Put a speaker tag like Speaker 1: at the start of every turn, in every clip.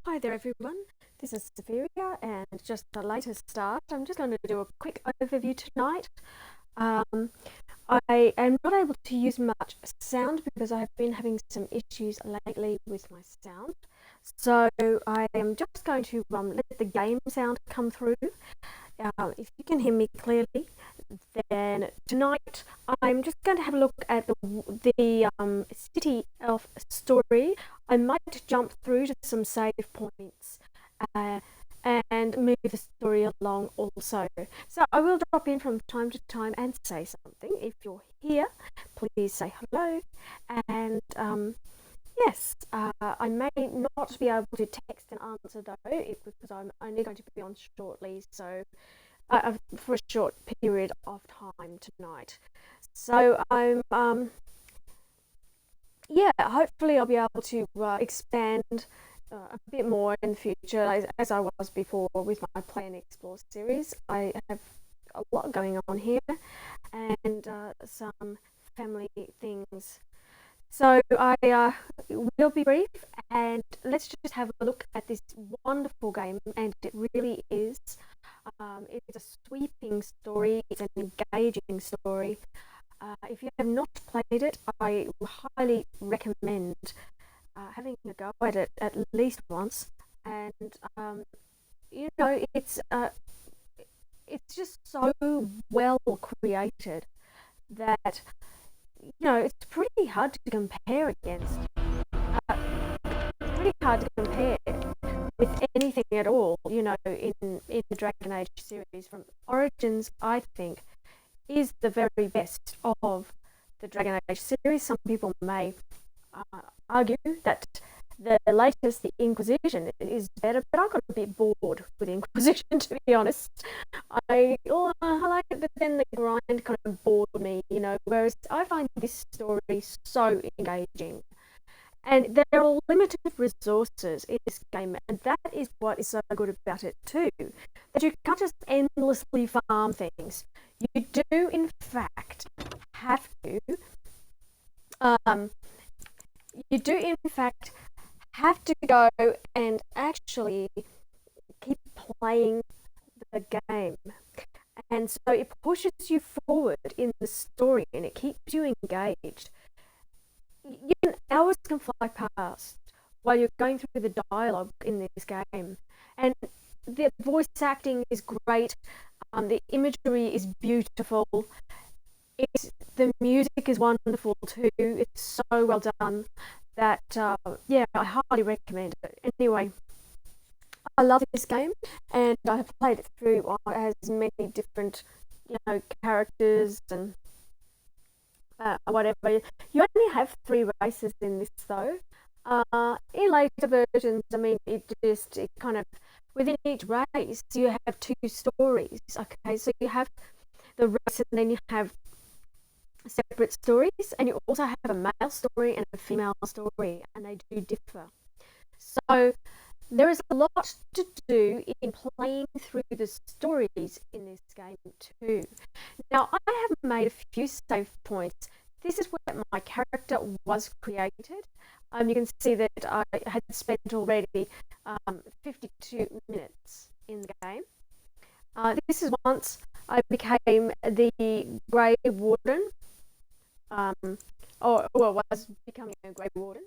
Speaker 1: Hi there everyone, this is Sophia and just the latest start. I'm just going to do a quick overview tonight. I am not able to use much sound because I have been having some issues lately with my sound. So I am just going to let the game sound come through. If you can hear me clearly, then tonight I'm just going to have a look at the City Elf story. I might jump through to some save points and move the story along also. So I will drop in from time to time and say something. If you're here, please say hello. And yes, I may not be able to text and answer though, because I'm only going to be on shortly, so for a short period of time tonight. So I'm yeah, hopefully I'll be able to expand a bit more in the future, as I was before with my Play and Explore series. I have a lot going on here and some family things. So I will be brief, and let's just have a look at this wonderful game. And it really is. It's a sweeping story. It's an engaging story. If you have not played it, I highly recommend having a go at it at least once. And you know, it's just so well created that you know it's pretty hard to compare against. It's pretty hard to compare with anything at all. You know, in the DragonAge series from Origins, I think is the very best of the DragonAge series. Some people may argue that the latest, the Inquisition, is better, but I got a bit bored with Inquisition, to be honest. I like it, but then the grind kind of bored me, you know, whereas I find this story so engaging. And there are limited resources in this game, and that is what is so good about it too. That you can't just endlessly farm things. You do, in fact, have to. You do, in fact, have to go and actually keep playing the game. And so it pushes you forward in the story and it keeps you engaged. Hours can fly past while you're going through the dialogue in this game. And the voice acting is great. The imagery is beautiful. The music is wonderful too. It's so well done that, yeah, I highly recommend it. Anyway, I love this game and I have played it through. It has many different, you know, characters and whatever. You only have 3 races in this though. In later versions, I mean, it kind of, within each race, you have 2 stories. Okay, so you have the race and then you have separate stories, and you also have a male story and a female story, and they do differ. So there is a lot to do in playing through the stories in this game too. Now, I have made a few save points. This is where my character was created. You can see that I had spent already 52 minutes in the game. This is once I became the Grey Warden, or was becoming a Grey Warden.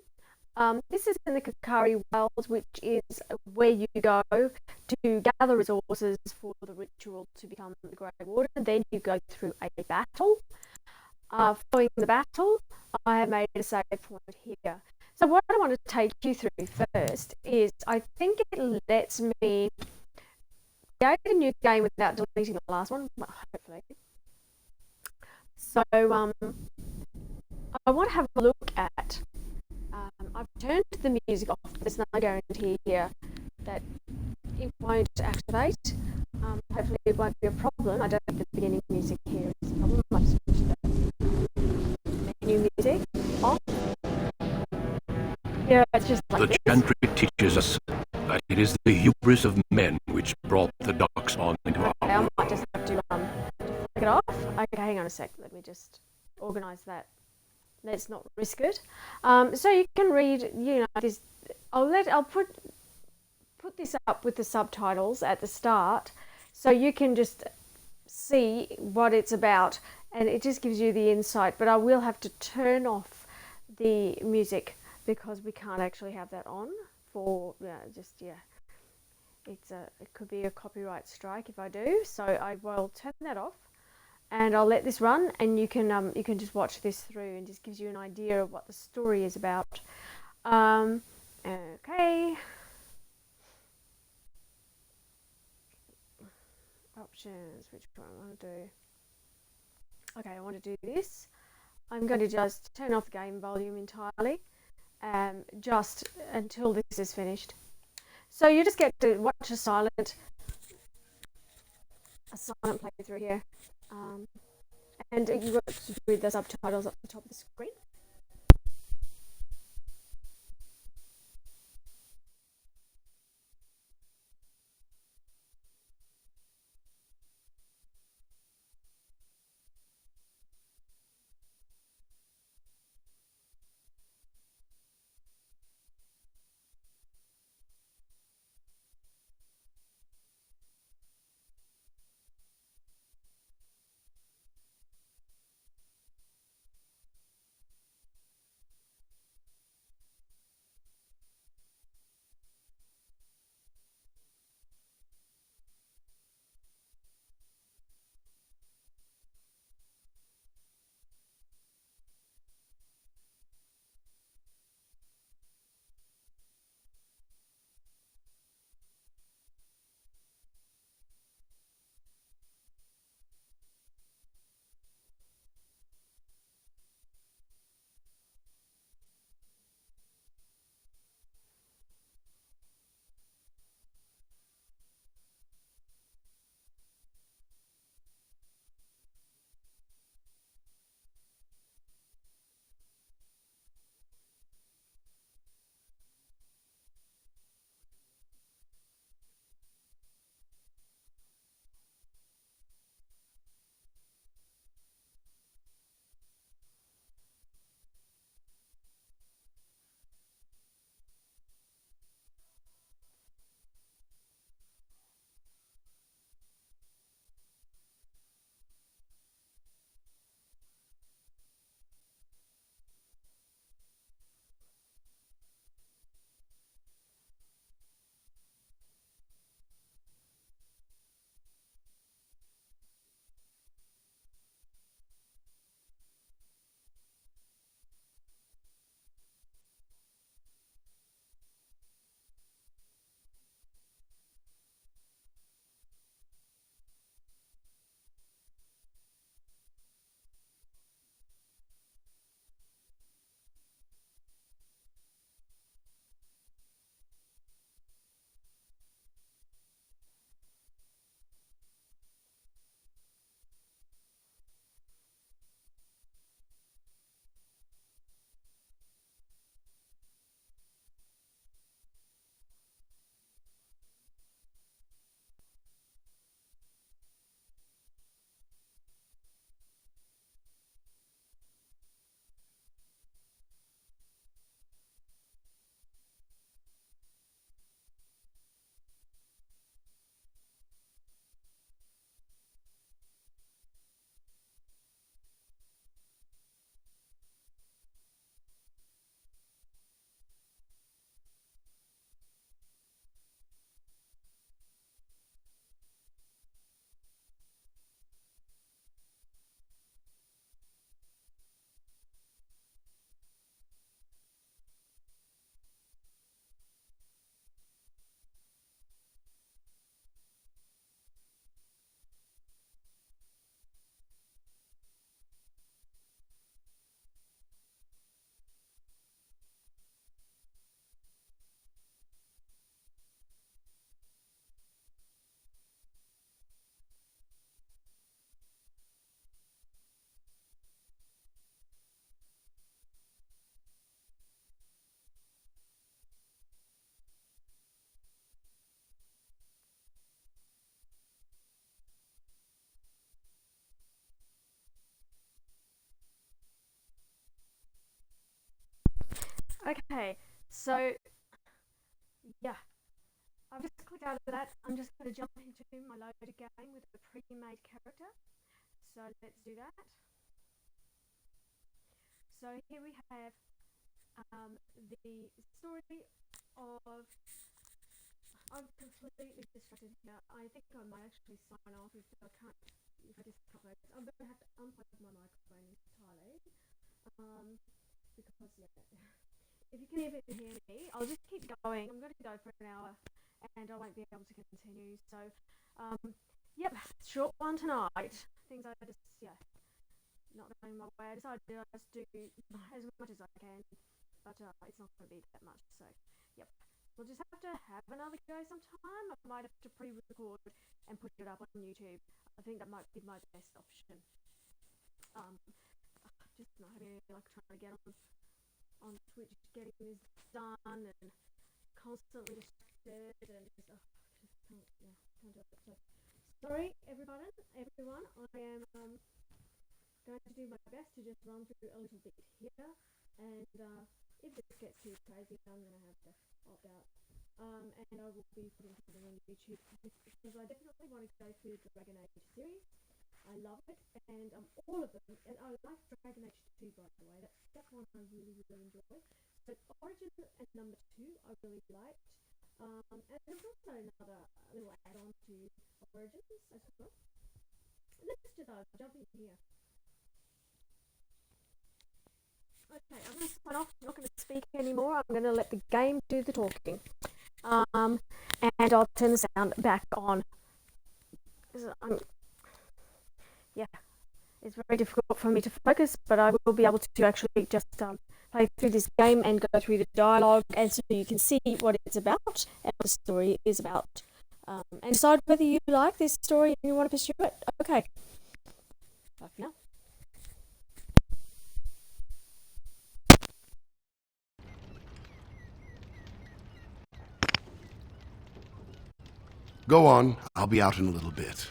Speaker 1: This is in the Kakari Wilds, which is where you go to gather resources for the ritual to become the Grey Warden. Then you go through a battle. Following the battle, I have made a save point here. So what I want to take you through first is, I think it lets me create a new game without deleting the last one, hopefully. So I want to have a look at, I've turned the music off. There's no guarantee here that it won't activate. Hopefully it won't be a problem. I don't think the beginning music here is a problem. I'll switch the menu music off. Yeah, it's just like
Speaker 2: the
Speaker 1: this.
Speaker 2: chantry teaches us that it is the hubris of men which brought the darkspawn into our world.
Speaker 1: I might just have to flick it off. Okay, hang on a sec. Let me just organise that. Let's not risk it. So you can read, you know, this. I'll put put this up with the subtitles at the start so you can just see what it's about, and it just gives you the insight. But I will have to turn off the music because we can't actually have that on for it could be a copyright strike if I do. So I will turn that off and I'll let this run, and you can just watch this through, and just gives you an idea of what the story is about. Okay. Options, which one I want to do? Okay, I want to do this. I'm going to just turn off the game volume entirely, just until this is finished. So you just get to watch a silent playthrough here, and you got to read the subtitles at the top of the screen. Okay, so yeah, I've just clicked out of that. I'm just going to jump into my loaded game with a pre-made character. So let's do that. So here we have the story of... I'm completely distracted here. I think I might actually sign off if I can't, if I just cover it. I'm going to have to unplug my microphone entirely. Because, yeah, if you can even hear me, I'll just keep going. I'm going to go for an hour and I won't be able to continue. So, yep, short one tonight. Things are just, yeah, not going my way. I decided to just do as much as I can, but it's not going to be that much. So, yep, we'll just have to have another go sometime. I might have to pre-record and put it up on YouTube. I think that might be my best option. Just not having any luck trying to get on Twitch, getting this done, and constantly distracted, and just can't do it. So, sorry, everyone. I am going to do my best to just run through a little bit here, and if this gets too crazy, I'm going to have to opt out. And I will be putting something on YouTube because I definitely want to go through the DragonAge series. I love it, and all of them, and I like DragonAge 2, by the way. That's one I really, really enjoy. But Origin and number 2 I really liked. And there's also another little add-on to Origins as well. Let's just jump in here. Okay, I'm going to sign off. I'm not going to speak anymore. I'm going to let the game do the talking. And I'll turn the sound back on. Yeah, it's very difficult for me to focus, but I will be able to actually just play through this game and go through the dialogue, and so you can see what it's about and what the story is about, and decide whether you like this story and you want to pursue it. Okay, bye for now.
Speaker 3: Go on, I'll be out in a little bit.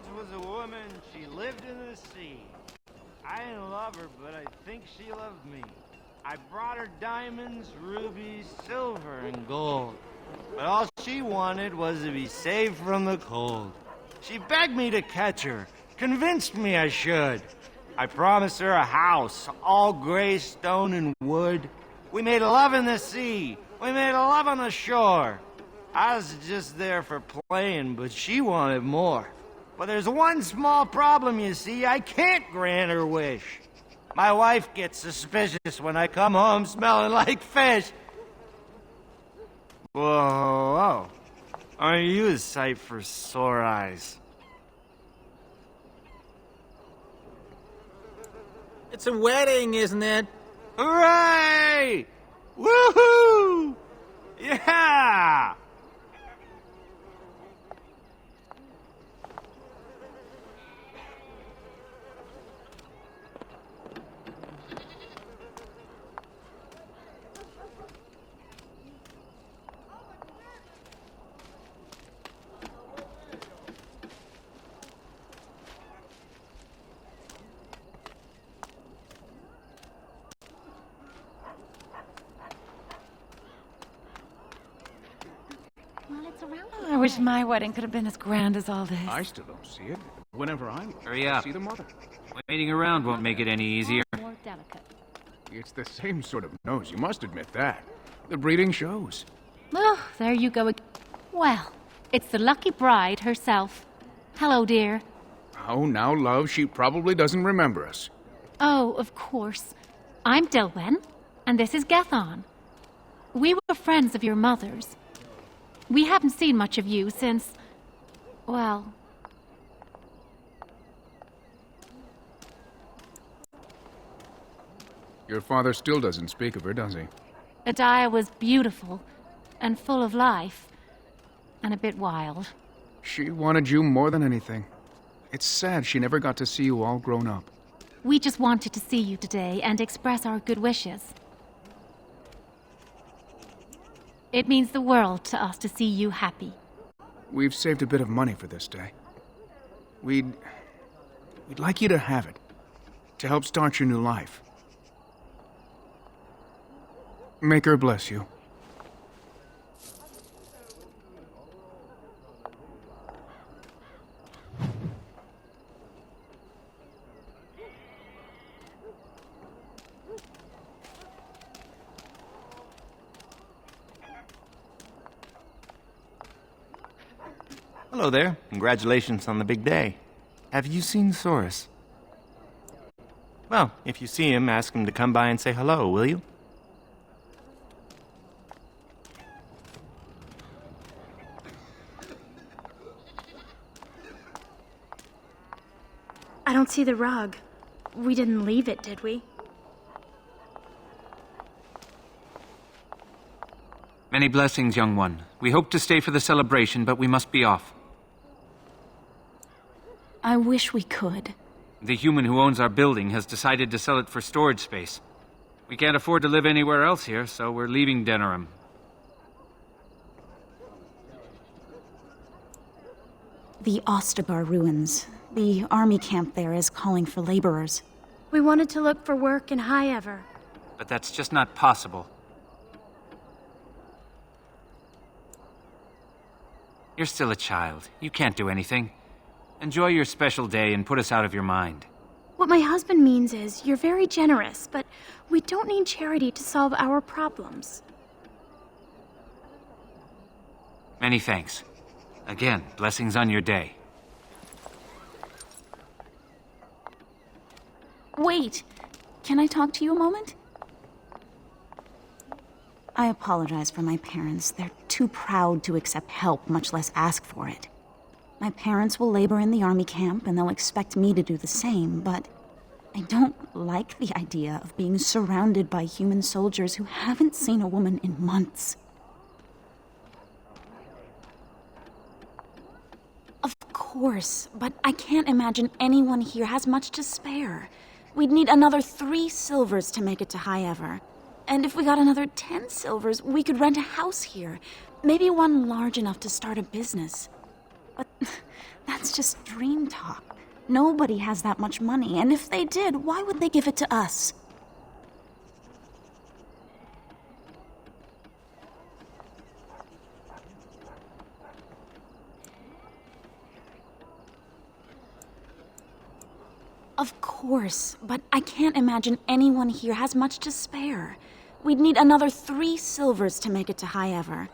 Speaker 4: once was a woman, she lived in the sea. I didn't love her, but I think she loved me. I brought her diamonds, rubies, silver, and gold. But all she wanted was to be saved from the cold. She begged me to catch her, convinced me I should. I promised her a house, all gray stone and wood. We made love in the sea. We made love on the shore. I was just there for playing, but she wanted more. But there's one small problem, you see. I can't grant her wish. My wife gets suspicious when I come home smelling like fish. Whoa. Aren't you a sight for sore eyes?
Speaker 5: It's a wedding, isn't it?
Speaker 4: Hooray! Woohoo! Yeah!
Speaker 6: I wish my wedding could have been as grand as all this.
Speaker 2: I still don't see it. Whenever I
Speaker 7: Hurry up.
Speaker 2: see the mother.
Speaker 7: Waiting around won't make it any easier.
Speaker 6: More delicate.
Speaker 2: It's the same sort of nose, you must admit that. The breeding shows.
Speaker 6: Oh, there you go again. Well, it's the lucky bride herself. Hello, dear.
Speaker 2: Oh, now, love, she probably doesn't remember us.
Speaker 6: Oh, of course. I'm Dilwen, and this is Gethon. We were friends of your mother's. We haven't seen much of you since... well...
Speaker 2: Your father still doesn't speak of her, does he?
Speaker 6: Adia was beautiful, and full of life, and a bit wild.
Speaker 2: She wanted you more than anything. It's sad she never got to see you all grown up.
Speaker 6: We just wanted to see you today and express our good wishes. It means the world to us to see you happy.
Speaker 2: We've saved a bit of money for this day. We'd like you to have it, to help start your new life. Make her bless you.
Speaker 4: Hello there. Congratulations on the big day. Have you seen Saurus? Well, if you see him, ask him to come by and say hello, will you?
Speaker 8: I don't see the rug. We didn't leave it, did we?
Speaker 7: Many blessings, young one. We hope to stay for the celebration, but we must be off.
Speaker 8: I wish we could.
Speaker 7: The human who owns our building has decided to sell it for storage space. We can't afford to live anywhere else here, so we're leaving Denerim.
Speaker 9: The Ostagar ruins. The army camp there is calling for laborers.
Speaker 8: We wanted to look for work in High Ever.
Speaker 7: But that's just not possible. You're still a child. You can't do anything. Enjoy your special day and put us out of your mind.
Speaker 8: What my husband means is, you're very generous, but we don't need charity to solve our problems.
Speaker 7: Many thanks. Again, blessings on your day.
Speaker 9: Wait! Can I talk to you a moment? I apologize for my parents. They're too proud to accept help, much less ask for it. My parents will labor in the army camp, and they'll expect me to do the same, but I don't like the idea of being surrounded by human soldiers who haven't seen a woman in months. Of course, but I can't imagine anyone here has much to spare. We'd need another 3 silvers to make it to High Ever. And if we got another 10 silvers, we could rent a house here. Maybe one large enough to start a business. But that's just dream talk. Nobody has that much money, and if they did, why would they give it to us? Of course, but I can't imagine anyone here has much to spare. We'd need another 3 silvers to make it to High Ever.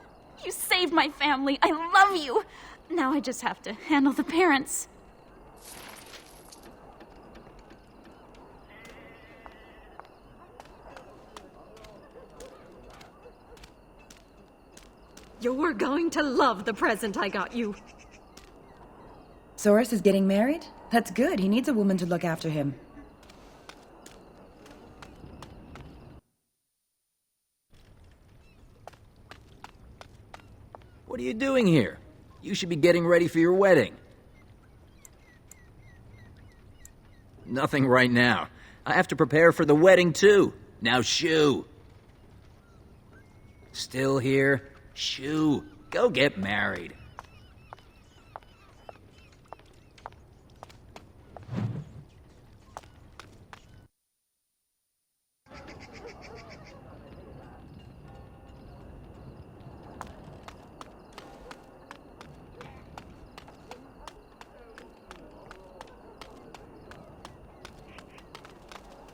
Speaker 9: You saved my family. I love you. Now I just have to handle the parents.
Speaker 10: You're going to love the present I got you.
Speaker 11: Soros is getting married? That's good. He needs a woman to look after him.
Speaker 5: What are you doing here? You should be getting ready for your wedding. Nothing right now. I have to prepare for the wedding too. Now shoo. Still here? Shoo. Go get married.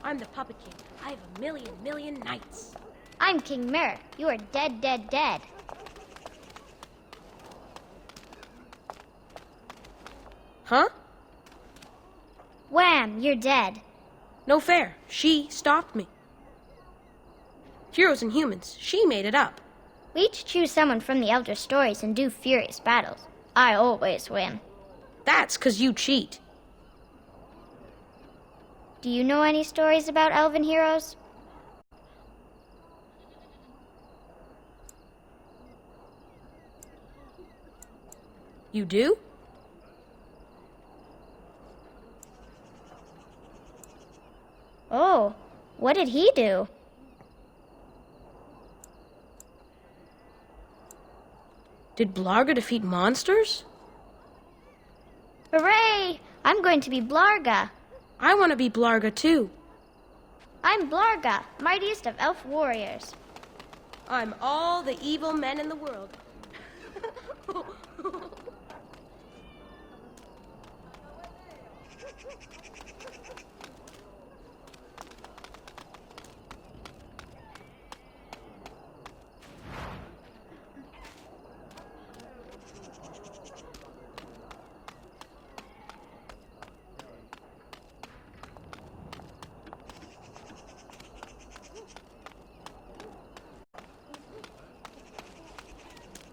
Speaker 12: I'm the Puppet King. I have a million knights.
Speaker 13: I'm King Merrick. You are dead, dead, dead.
Speaker 12: Huh?
Speaker 13: Wham! You're dead.
Speaker 12: No fair. She stopped me. Heroes and humans. She made it up.
Speaker 13: We each choose someone from the Elder Stories and do furious battles. I always win.
Speaker 12: That's 'cause you cheat.
Speaker 13: Do you know any stories about elven heroes?
Speaker 12: You do?
Speaker 13: Oh, what did he do?
Speaker 12: Did Blarga defeat monsters?
Speaker 13: Hooray! I'm going to be Blarga.
Speaker 12: I want to be Blarga too.
Speaker 13: I'm Blarga, mightiest of elf warriors.
Speaker 12: I'm all the evil men in the world.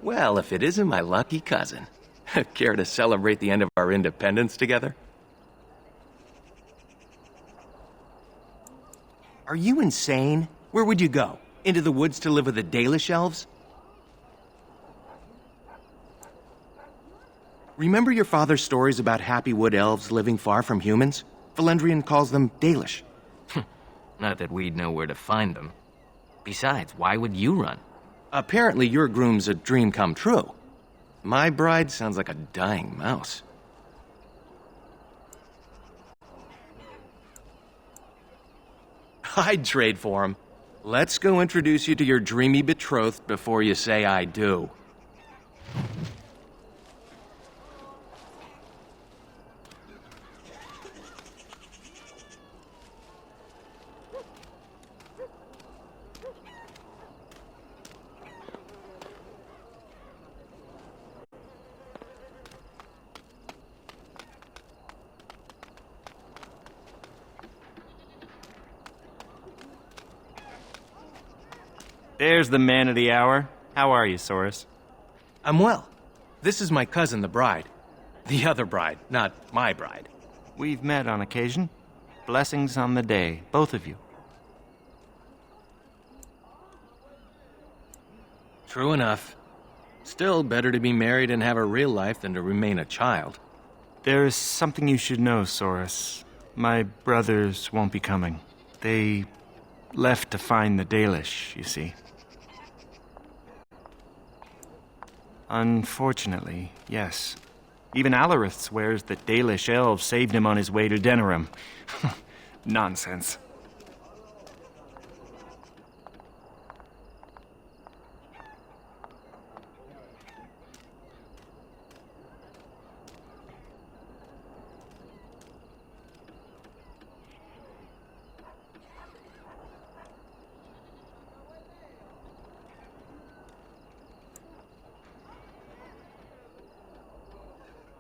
Speaker 14: Well, if it isn't my lucky cousin. Care to celebrate the end of our independence together? Are you insane? Where would you go? Into the woods to live with the Dalish elves? Remember your father's stories about happy wood elves living far from humans? Valendrian calls them Dalish.
Speaker 7: Not that we'd know where to find them. Besides, why would you run?
Speaker 14: Apparently your groom's a dream come true. My bride sounds like a dying mouse. I'd trade for him. Let's go introduce you to your dreamy betrothed before you say I do.
Speaker 15: There's the man of the hour. How are you, Soros?
Speaker 14: I'm well. This is my cousin, the bride. The other bride, not my bride.
Speaker 15: We've met on occasion. Blessings on the day, both of you.
Speaker 14: True enough. Still better to be married and have a real life than to remain a child.
Speaker 15: There is something you should know, Soros. My brothers won't be coming. They left to find the Dalish, you see. Unfortunately, yes. Even Alarith swears that Dalish elves saved him on his way to Denerim. Nonsense.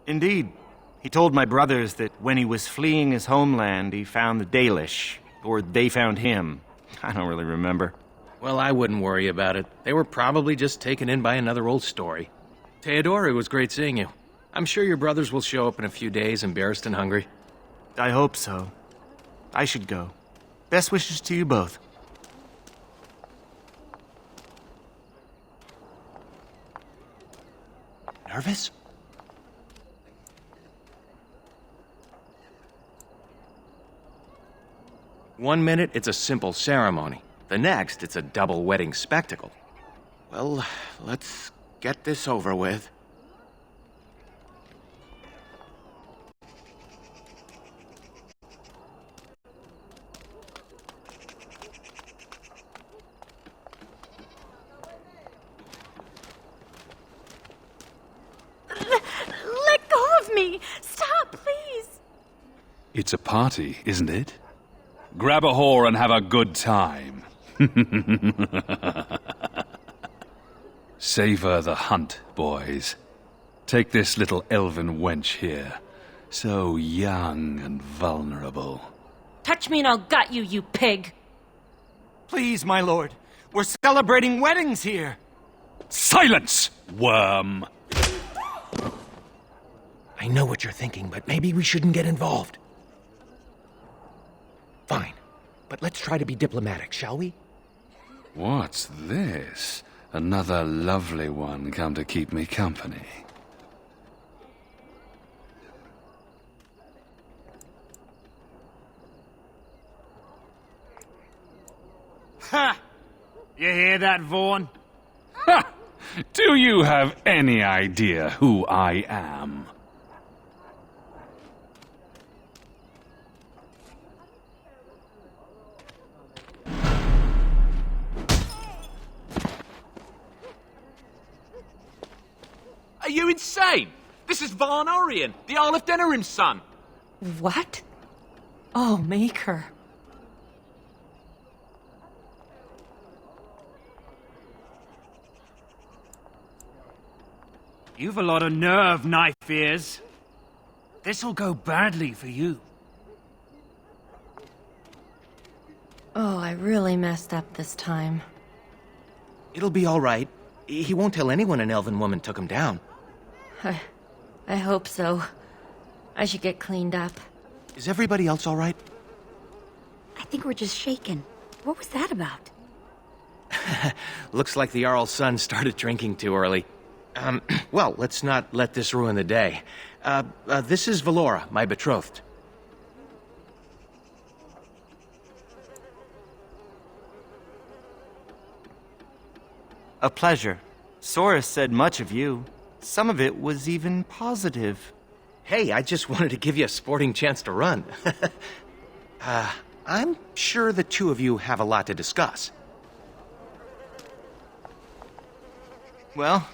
Speaker 15: Indeed. He told my brothers that when he was fleeing his homeland, he found the Dalish. Or they found him. I don't really remember.
Speaker 14: Well, I wouldn't worry about it. They were probably just taken in by another old story. Theodore, it was great seeing you. I'm sure your brothers will show up in a few days, embarrassed and hungry.
Speaker 15: I hope so. I should go. Best wishes to you both.
Speaker 14: Nervous? One minute, it's a simple ceremony. The next, it's a double wedding spectacle. Well, let's get this over with.
Speaker 8: Let go of me! Stop, please!
Speaker 16: It's a party, isn't it? Grab a whore and have a good time. Savor the hunt, boys. Take this little elven wench here. So young and vulnerable.
Speaker 12: Touch me and I'll gut you, you pig!
Speaker 15: Please, my lord. We're celebrating weddings here.
Speaker 16: Silence, worm!
Speaker 14: I know what you're thinking, but maybe we shouldn't get involved. Fine, but let's try to be diplomatic, shall we?
Speaker 16: What's this? Another lovely one come to keep me company.
Speaker 7: Ha! You hear that, Vaughn?
Speaker 16: Ha! Do you have any idea who I am?
Speaker 5: Are you insane? This is Varn Orion, the Earl of Denerim's son.
Speaker 10: What? Oh, Maker.
Speaker 7: You've a lot of nerve, knife ears. This'll go badly for you.
Speaker 10: Oh, I really messed up this time.
Speaker 14: It'll be all right. He won't tell anyone an elven woman took him down.
Speaker 10: I hope so. I should get cleaned up.
Speaker 14: Is everybody else all right?
Speaker 9: I think we're just shaken. What was that about?
Speaker 14: Looks like the Jarl's son started drinking too early. Well, let's not let this ruin the day. This is Valora, my betrothed.
Speaker 15: A pleasure. Soris said much of you. Some of it was even positive.
Speaker 14: Hey, I just wanted to give you a sporting chance to run. I'm sure the two of you have a lot to discuss.
Speaker 15: Well,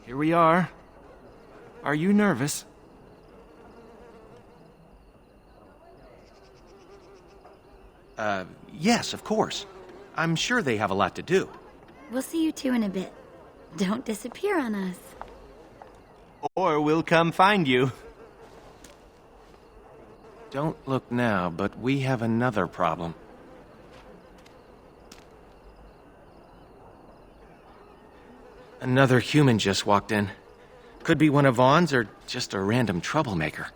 Speaker 15: here we are. Are you nervous?
Speaker 14: Yes, of course. I'm sure they have a lot to do.
Speaker 9: We'll see you two in a bit. Don't disappear on us.
Speaker 15: Or we'll come find you.
Speaker 14: Don't look now, but we have another problem. Another human just walked in. Could be one of Vaughn's or just a random troublemaker.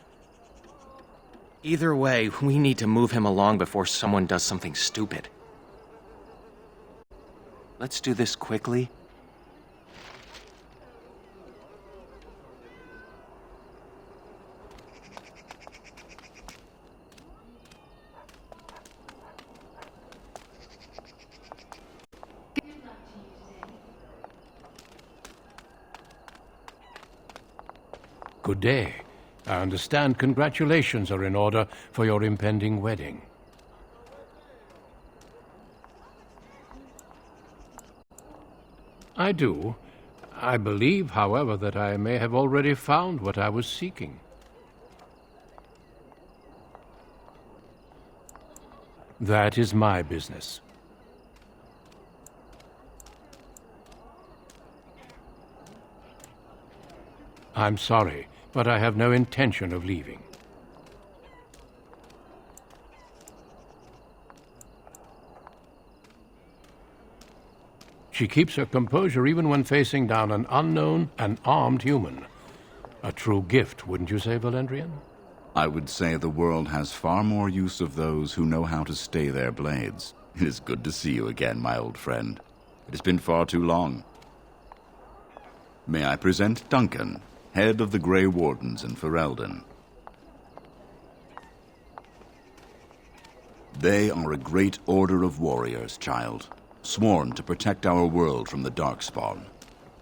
Speaker 14: Either way, we need to move him along before someone does something stupid. Let's do this quickly.
Speaker 17: Good day. I understand congratulations are in order for your impending wedding. I do. I believe, however, that I may have already found what I was seeking. That is my business. I'm sorry, but I have no intention of leaving. She keeps her composure even when facing down an unknown and armed human. A true gift, wouldn't you say, Valendrian?
Speaker 18: I would say the world has far more use of those who know how to stay their blades. It is good to see you again, my old friend. It has been far too long. May I present Duncan, head of the Grey Wardens in Ferelden. They are a great order of warriors, child, sworn to protect our world from the Darkspawn.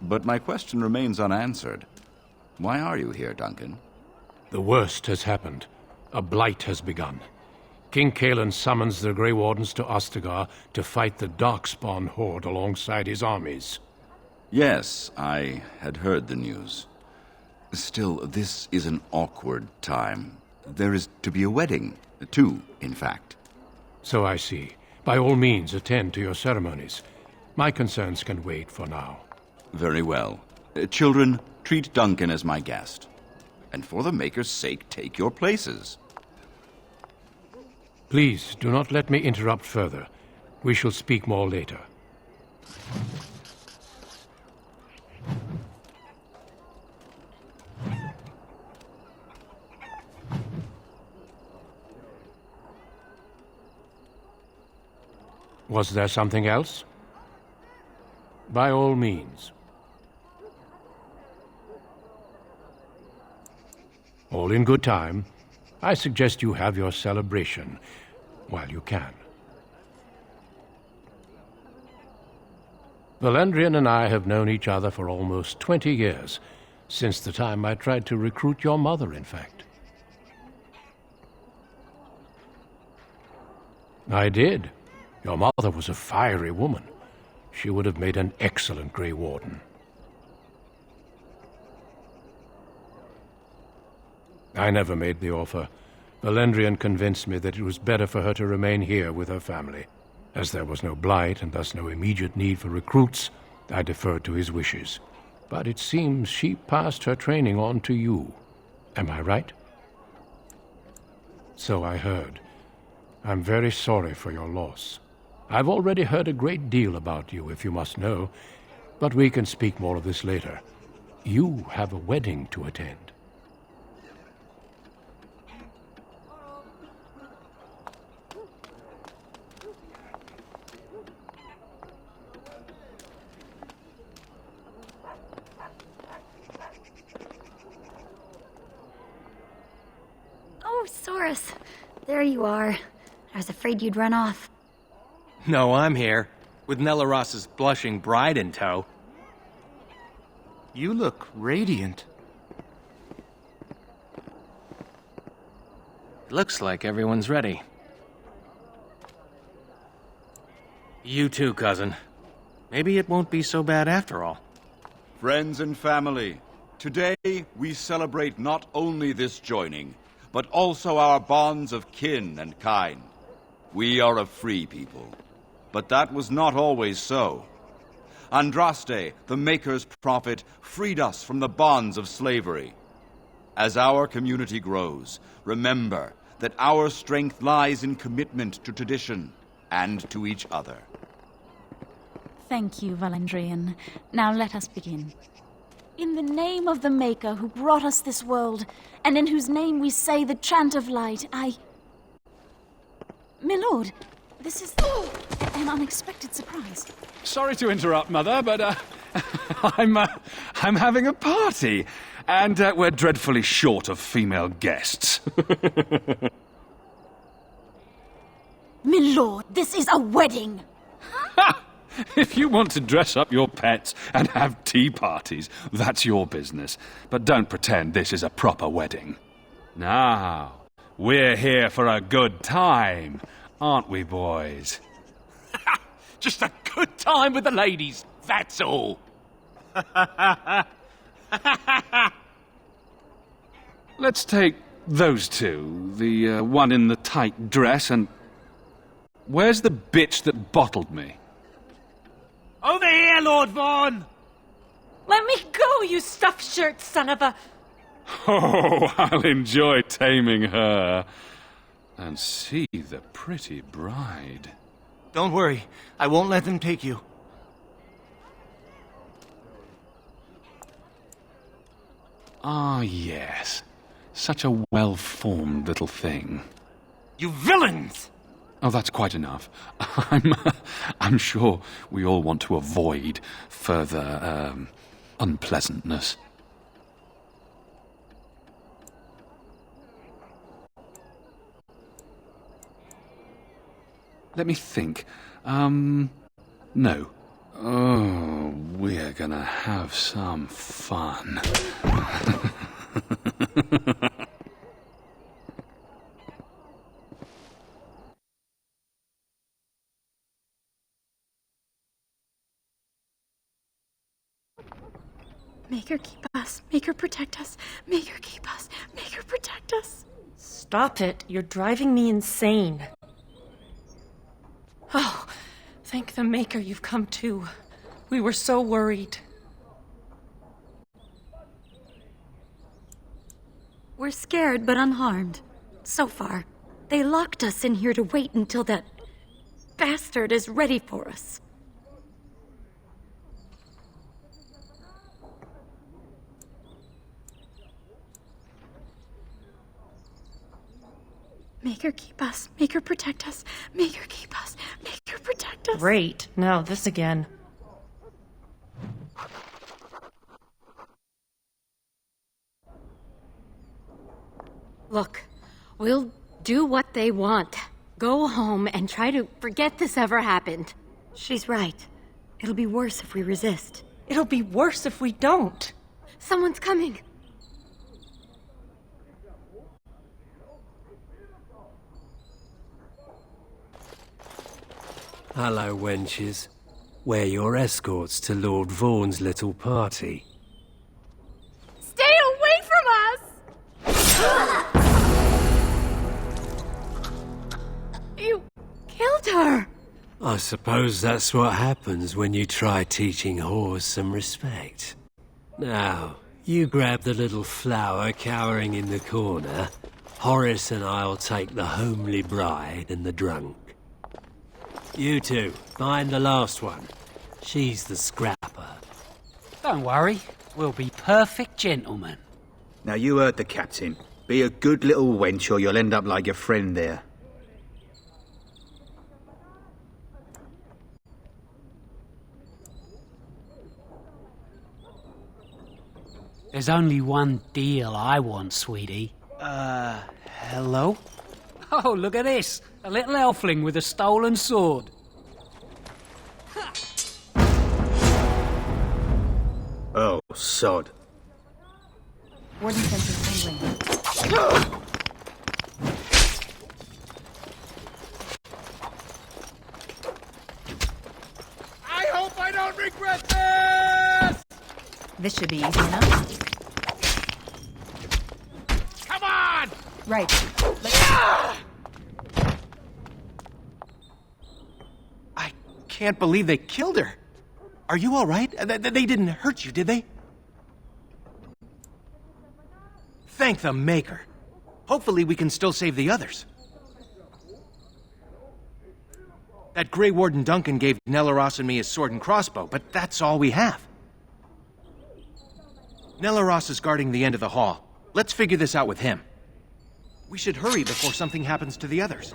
Speaker 18: But my question remains unanswered. Why are you here, Duncan?
Speaker 17: The worst has happened. A blight has begun. King Kalen summons the Grey Wardens to Ostagar to fight the Darkspawn horde alongside his armies.
Speaker 18: Yes, I had heard the news. Still, this is an awkward time. There is to be a wedding. Two, in fact.
Speaker 17: So I see. By all means, attend to your ceremonies. My concerns can wait for now.
Speaker 18: Very well. Children, treat Duncan as my guest. And for the Maker's sake, take your places.
Speaker 17: Please, do not let me interrupt further. We shall speak more later. Was there something else? By all means. All in good time. I suggest you have your celebration while you can. Valendrian and I have known each other for almost 20 years, since the time I tried to recruit your mother, in fact. I did. Your mother was a fiery woman. She would have made an excellent Grey Warden. I never made the offer. Valendrian convinced me that it was better for her to remain here with her family. As there was no blight and thus no immediate need for recruits, I deferred to his wishes. But it seems she passed her training on to you. Am I right? So I heard. I'm very sorry for your loss. I've already heard a great deal about you, if you must know, but we can speak more of this later. You have a wedding to attend.
Speaker 9: Oh, Soros. There you are. I was afraid you'd run off.
Speaker 14: No, I'm here, with Nellaros's blushing bride in tow.
Speaker 15: You look radiant.
Speaker 14: Looks like everyone's ready. You too, cousin. Maybe it won't be so bad after all.
Speaker 18: Friends and family, today we celebrate not only this joining, but also our bonds of kin and kind. We are a free people, but that was not always so. Andraste, the Maker's prophet, freed us from the bonds of slavery. As our community grows, remember that our strength lies in commitment to tradition and to each other.
Speaker 9: Thank you, Valendrian. Now let us begin. In the name of the Maker who brought us this world, and in whose name we say the chant of light, Milord, this is an unexpected surprise.
Speaker 16: Sorry to interrupt, Mother, but I'm having a party, and we're dreadfully short of female guests.
Speaker 9: Milord, this is a wedding!
Speaker 16: If you want to dress up your pets and have tea parties, that's your business. But don't pretend this is a proper wedding. Now, we're here for a good time, aren't we, boys?
Speaker 14: Just a good time with the ladies, that's all.
Speaker 16: Let's take those two. The one in the tight dress and... Where's the bitch that bottled me?
Speaker 10: Over here, Lord Vaughan! Let me go, you stuffed shirt son of a...
Speaker 16: Oh, I'll enjoy taming her. And see the pretty bride.
Speaker 19: Don't worry, I won't let them take you.
Speaker 16: Ah, yes. Such a well-formed little thing.
Speaker 19: You villains!
Speaker 16: Oh, that's quite enough. I'm sure we all want to avoid further, unpleasantness. Let me think. No. Oh, we're gonna have some fun.
Speaker 8: Make her keep us. Make her protect us. Make her keep us. Make her protect us.
Speaker 10: Stop it. You're driving me insane. Oh, thank the Maker you've come to. We were so worried.
Speaker 8: We're scared but unharmed. So far. They locked us in here to wait until that bastard is ready for us. Make her keep us. Make her protect us. Make her keep us. Make her protect us.
Speaker 10: Great. Now this again.
Speaker 8: Look, we'll do what they want. Go home and try to forget this ever happened. She's right. It'll be worse if we resist.
Speaker 10: It'll be worse if we don't.
Speaker 8: Someone's coming.
Speaker 20: Hello, wenches. We're your escorts to Lord Vaughan's little party.
Speaker 8: Stay away from us! You killed her!
Speaker 20: I suppose that's what happens when you try teaching whores some respect. Now, you grab the little flower cowering in the corner. Horace and I'll take the homely bride and the drunk. You two, find the last one. She's the scrapper.
Speaker 21: Don't worry, we'll be perfect gentlemen.
Speaker 2: Now you heard the captain. Be a good little wench or you'll end up like your friend there.
Speaker 21: There's only one deal I want, sweetie.
Speaker 19: Hello?
Speaker 21: Oh, look at this. A little elfling with a stolen sword.
Speaker 2: Oh, sod.
Speaker 11: Warden sensors tingling.
Speaker 18: I hope I don't regret this!
Speaker 11: This should be easy enough.
Speaker 18: Come on!
Speaker 11: Right.
Speaker 14: I can't believe they killed her. Are you all right? They didn't hurt you, did they? Thank the Maker. Hopefully we can still save the others. That Grey Warden Duncan gave Nelaros and me his sword and crossbow, but that's all we have. Nelaros is guarding the end of the hall. Let's figure this out with him. We should hurry before something happens to the others.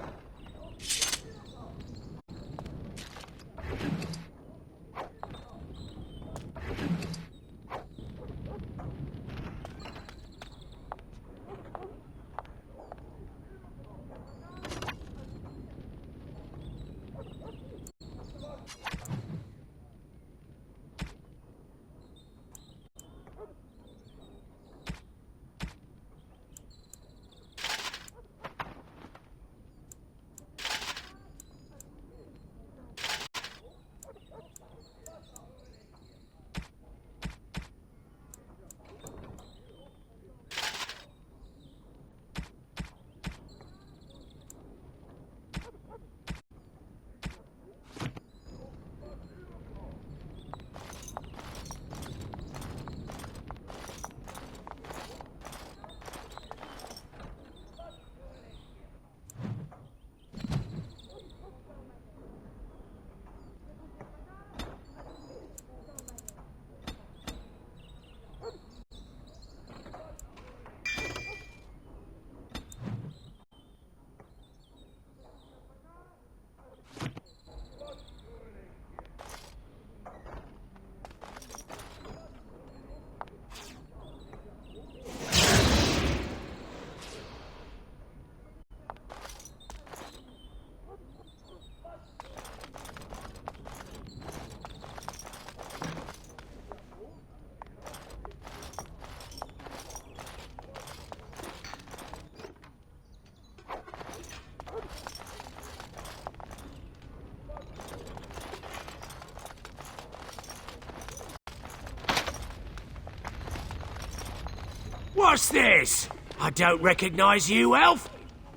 Speaker 20: What's this? I don't recognize you, Elf.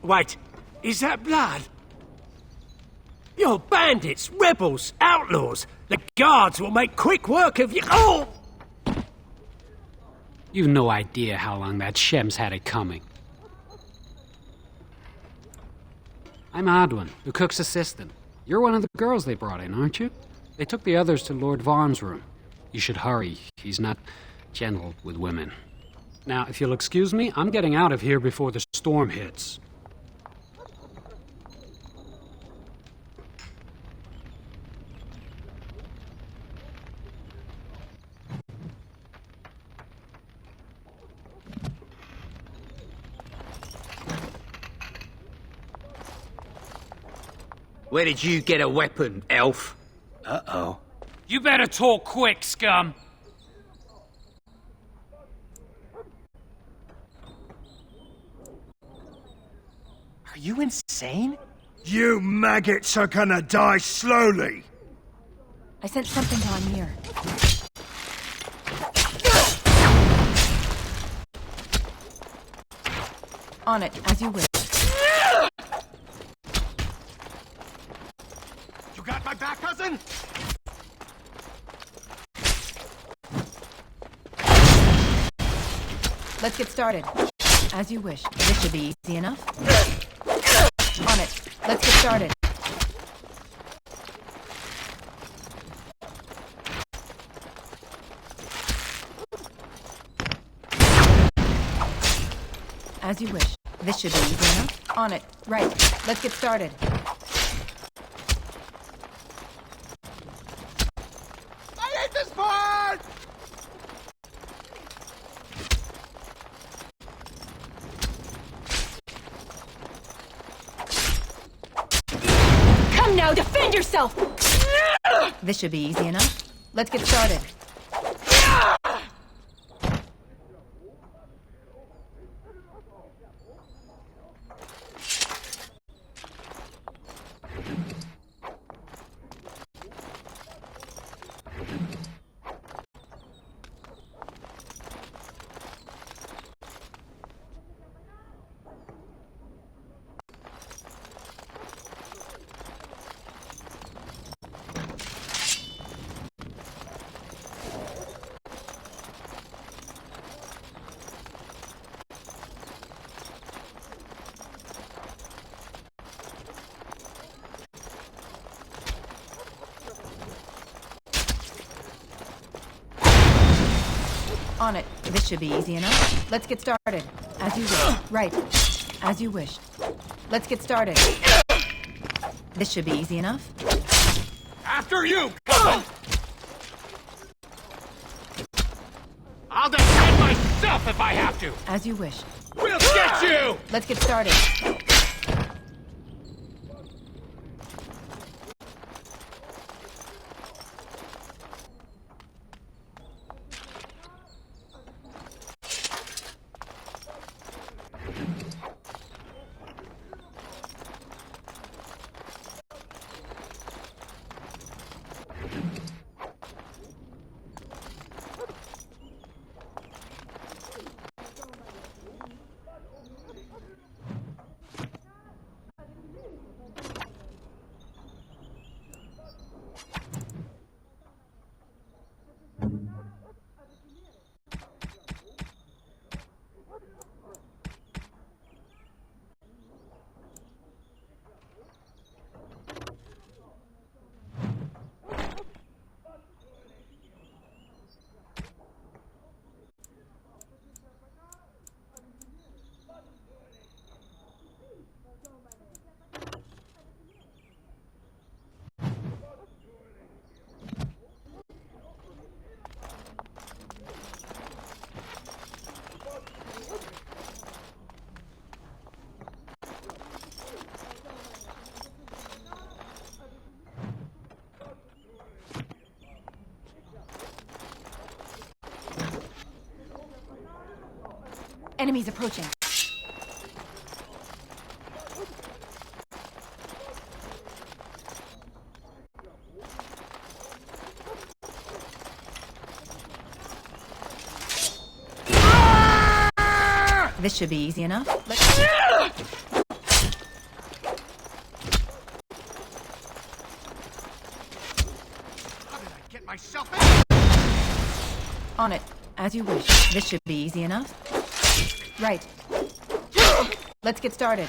Speaker 20: Wait, is that blood? You're bandits, rebels, outlaws. The guards will make quick work of you. Oh!
Speaker 21: You've no idea how long that Shem's had it coming. I'm Adwin, the cook's assistant. You're one of the girls they brought in, aren't you? They took the others to Lord Vaughn's room. You should hurry. He's not gentle with women. Now, if you'll excuse me, I'm getting out of here before the storm hits.
Speaker 5: Where did you get a weapon, Elf?
Speaker 19: Uh-oh.
Speaker 21: You better talk quick, scum!
Speaker 19: Are you insane?
Speaker 1: You maggots are gonna die slowly!
Speaker 11: I sent something down here. On it, as you wish.
Speaker 19: You got my back, cousin?
Speaker 11: Let's get started. As you wish. This should be easy enough. On it. Let's get started. As you wish. This should be easy enough. On it. Right. Let's get started.
Speaker 19: I hate this part!
Speaker 11: Come now, defend yourself! This should be easy enough. Let's get started. On it. This should be easy enough. Let's get started. As you wish. Right. As you wish. Let's get started. This should be easy enough.
Speaker 19: After you, cousin! I'll defend myself if I have to!
Speaker 11: As you wish.
Speaker 19: We'll get you!
Speaker 11: Let's get started. Enemies approaching. This should be easy enough.
Speaker 2: How did I get myself in?
Speaker 11: On it, as you wish. This should be easy enough. Right. Let's get started.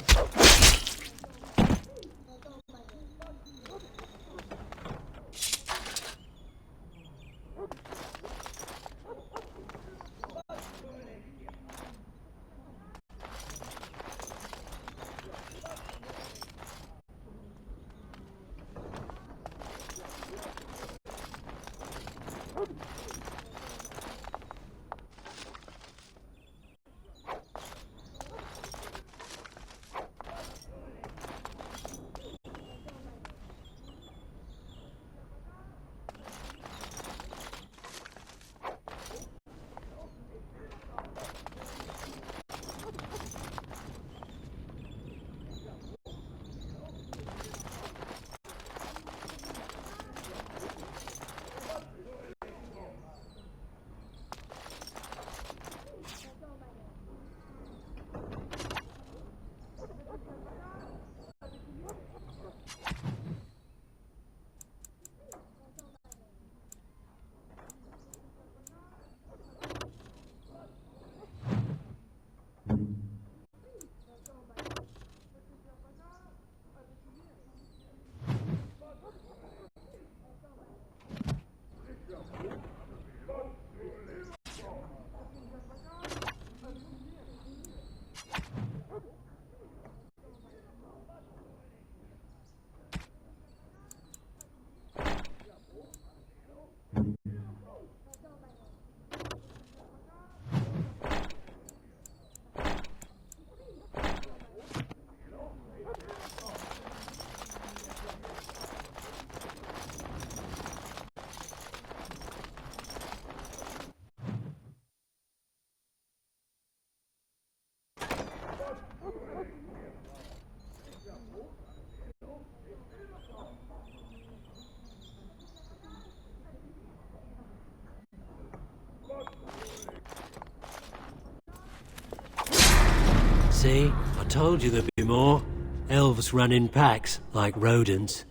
Speaker 20: See? I told you there'd be more. Elves run in packs, like rodents.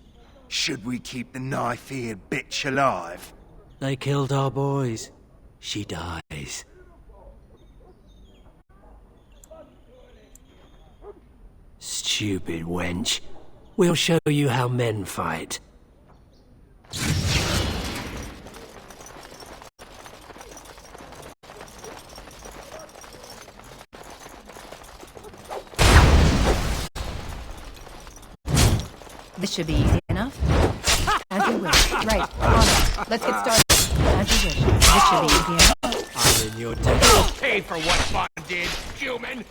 Speaker 1: Should we keep the knife-eared bitch alive?
Speaker 20: They killed our boys. She dies. Stupid wench. We'll show you how men fight.
Speaker 11: This should be easy enough. As you wish. Right, on it. Let's get started. As you wish. This should be easy enough.
Speaker 20: I'm in your debt.
Speaker 19: You'll pay for what Vaughn did, human!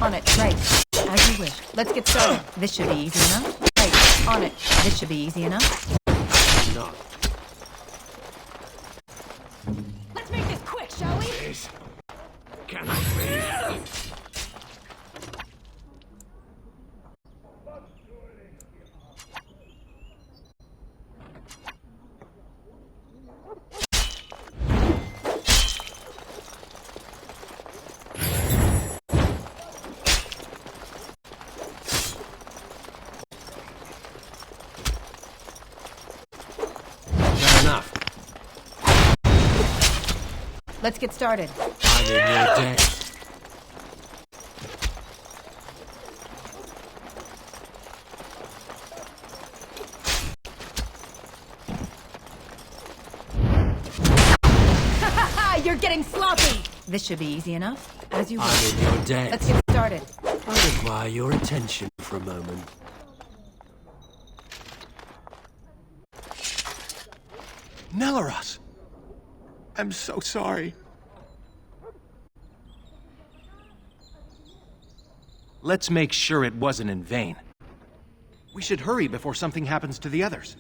Speaker 11: On it, right. As you wish. Let's get started. This should be easy enough. Right, on it. This should be easy enough.
Speaker 20: Not.
Speaker 10: Let's make this quick, shall we?
Speaker 19: Please. Can I please?
Speaker 11: Let's get started.
Speaker 20: I'm in your debt.
Speaker 11: You're getting sloppy! This should be easy enough. As you wish.
Speaker 20: I'm in your debt.
Speaker 11: Let's get started.
Speaker 20: I require your attention for a moment.
Speaker 14: Nelaros! I'm so sorry. Let's make sure it wasn't in vain. We should hurry before something happens to the others.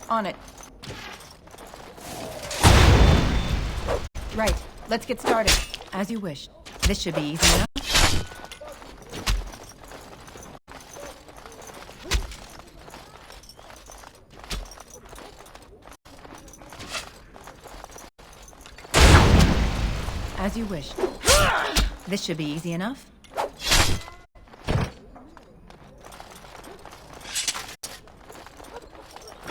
Speaker 11: On it. Right. Let's get started. As you wish. This should be easy enough. As you wish. This should be easy enough.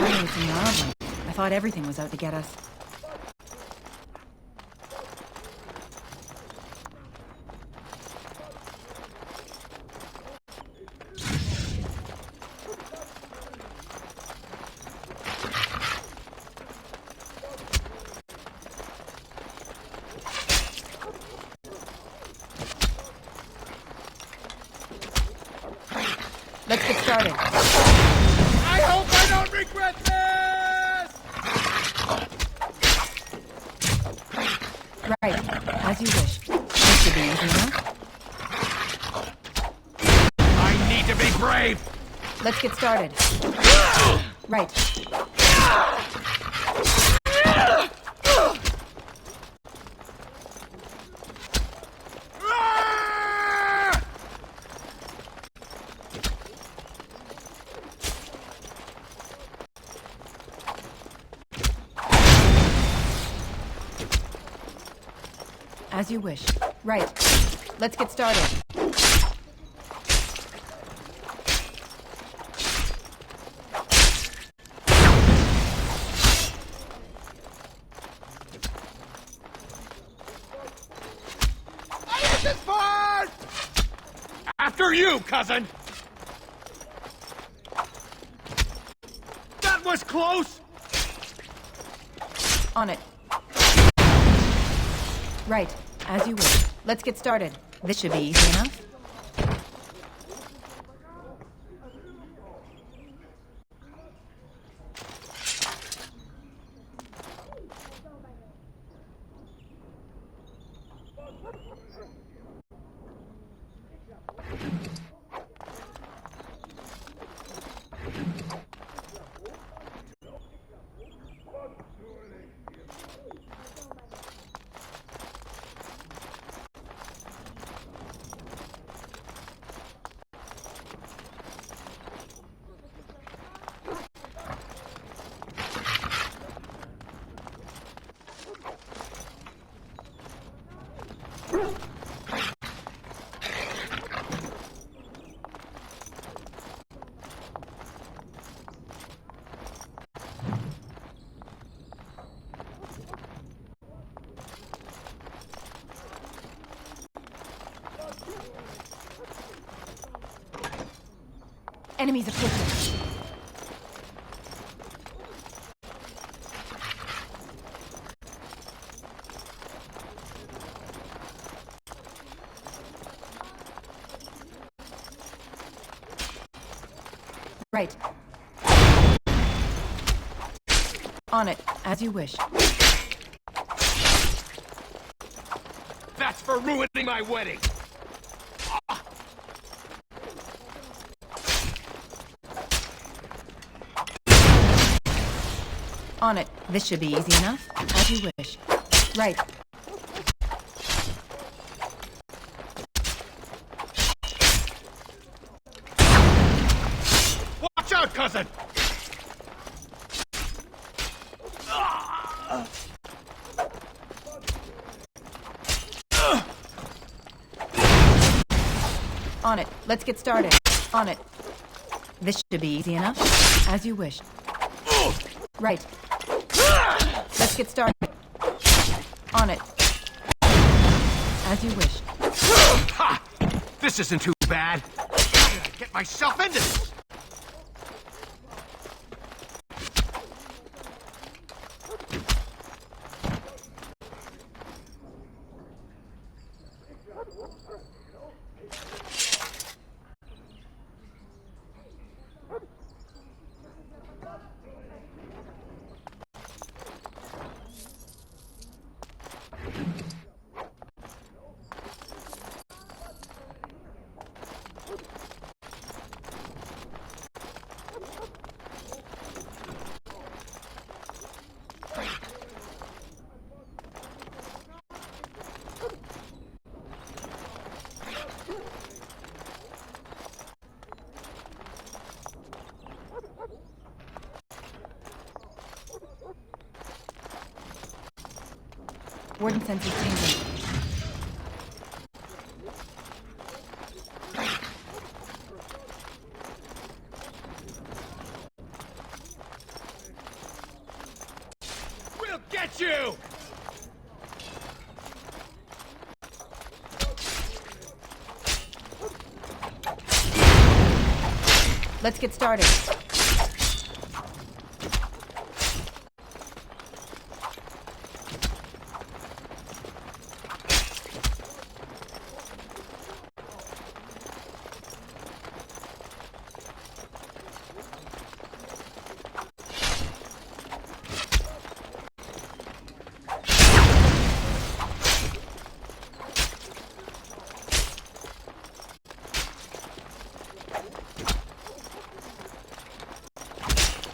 Speaker 11: It's in Loudland. I thought everything was out to get us. Let's get started.
Speaker 19: I hope I don't regret this!
Speaker 11: Right, as you wish. This should be easy enough.
Speaker 19: I need to be brave!
Speaker 11: Let's get started. Right. As you wish. Right. Let's get started.
Speaker 19: I hit this part! After you, cousin! That was close!
Speaker 11: On it. Right. As you wish. Let's get started. This should be easy enough. Enemies approaching. Right. On it, as you wish.
Speaker 19: That's for ruining my wedding!
Speaker 11: On it. This should be easy enough. As you wish. Right.
Speaker 19: Watch out, cousin!
Speaker 11: On it. Let's get started. On it. This should be easy enough. As you wish. Right. Let's get started. On it. As you wish.
Speaker 19: Ha! This isn't too bad. How did I get myself into this?
Speaker 11: Warden senses tingling.
Speaker 19: We'll get you!
Speaker 11: Let's get started.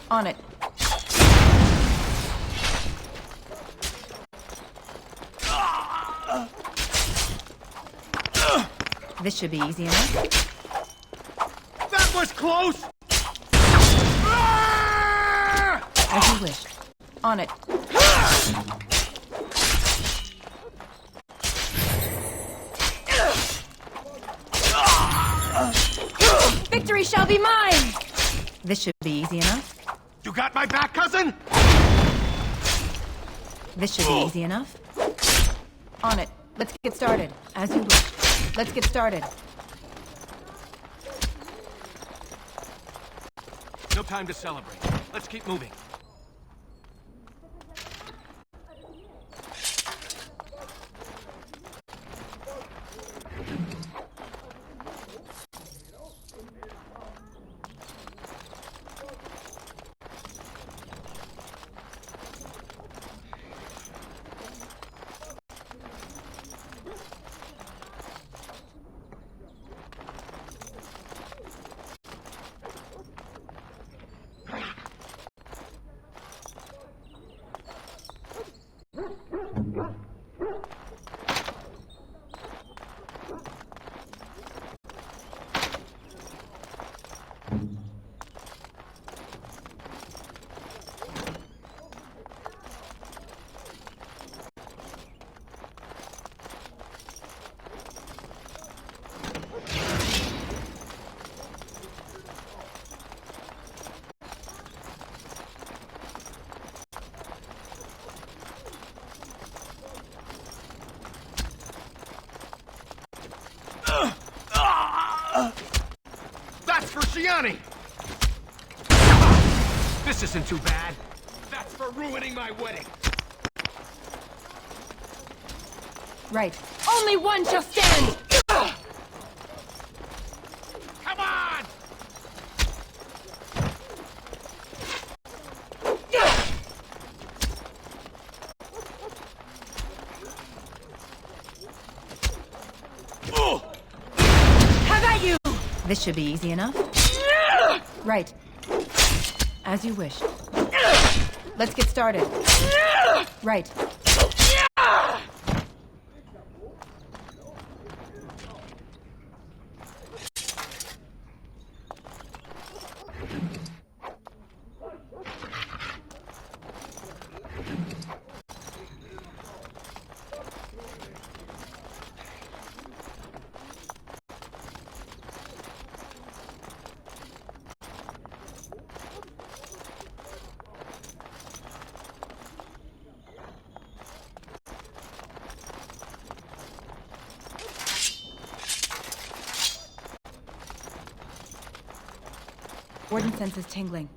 Speaker 11: On it. This should be easy enough.
Speaker 19: That was close!
Speaker 11: As you wish. On it. Victory shall be mine! This should be easy enough.
Speaker 19: You got my back, cousin?
Speaker 11: This should be easy enough. On it. Let's get started. As you wish. Let's get started.
Speaker 19: No time to celebrate. Let's keep moving. That's for Shiani! This isn't too bad. That's for ruining my wedding.
Speaker 11: Right. Only one shall stand!
Speaker 19: Come on!
Speaker 11: How about you? This should be easy enough. Right. As you wish. Let's get started. Right. Warden senses tingling.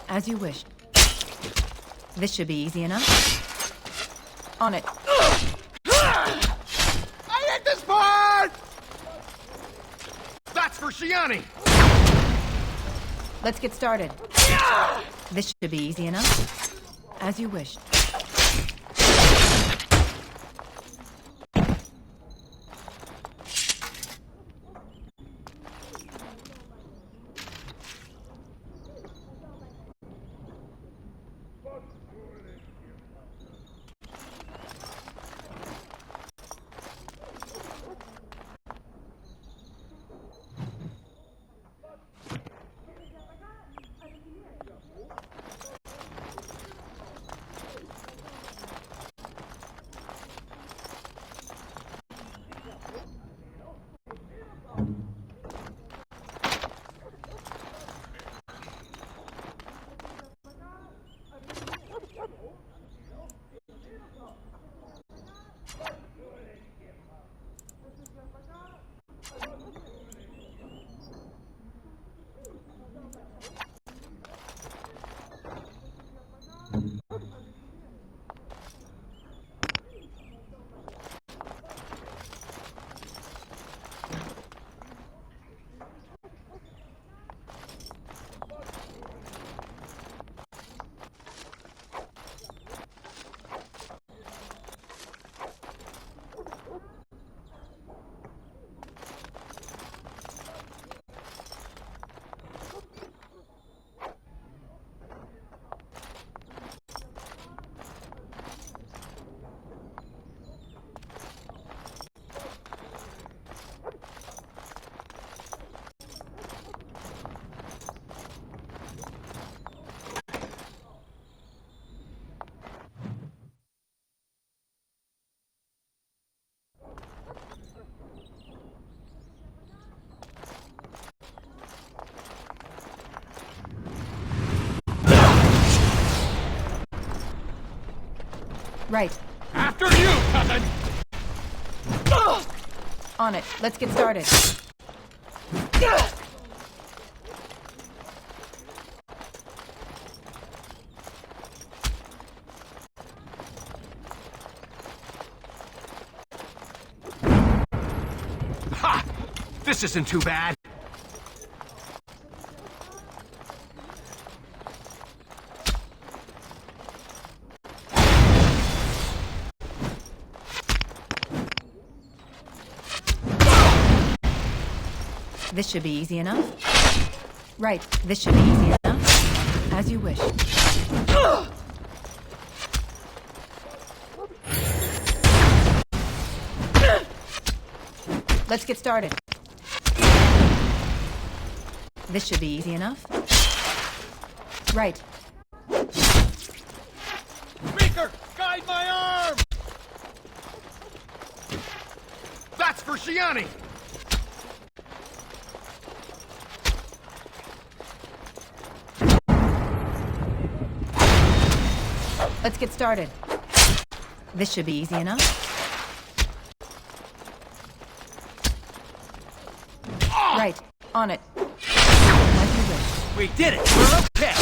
Speaker 11: As you wish. This should be easy enough. On it.
Speaker 19: I hit this part! That's for Shiani!
Speaker 11: Let's get started. This should be easy enough. As you wish. Right.
Speaker 16: After you, cousin!
Speaker 11: On it. Let's get started.
Speaker 19: Ha! This isn't too bad.
Speaker 11: This should be easy enough. Right, this should be easy enough. As you wish. Let's get started. This should be easy enough. Right.
Speaker 19: Meeker, guide my arm! That's for Shiani!
Speaker 11: Let's get started. This should be easy enough. Right, on it. As you wish.
Speaker 19: We did it! We're okay!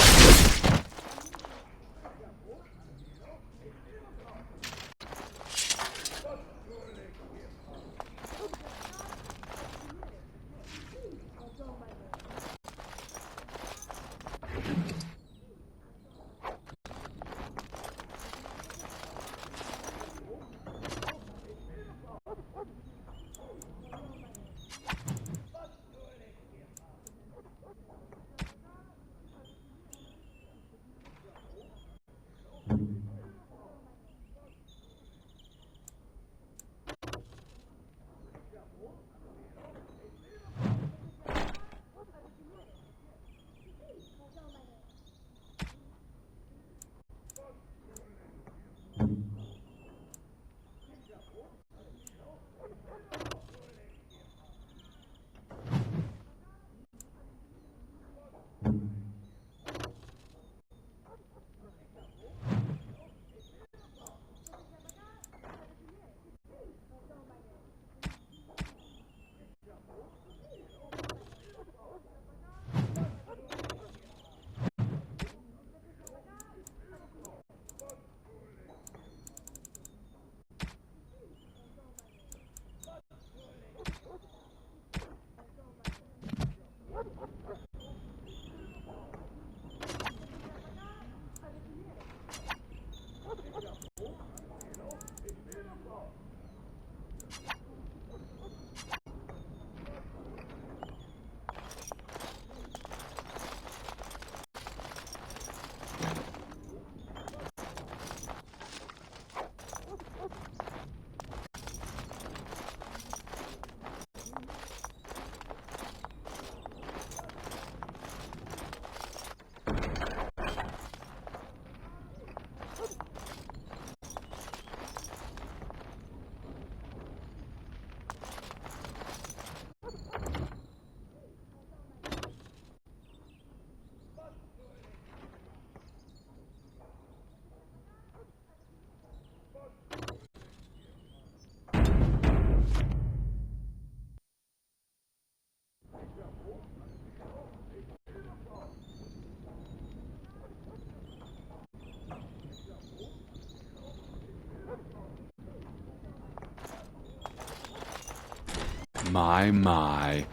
Speaker 16: My,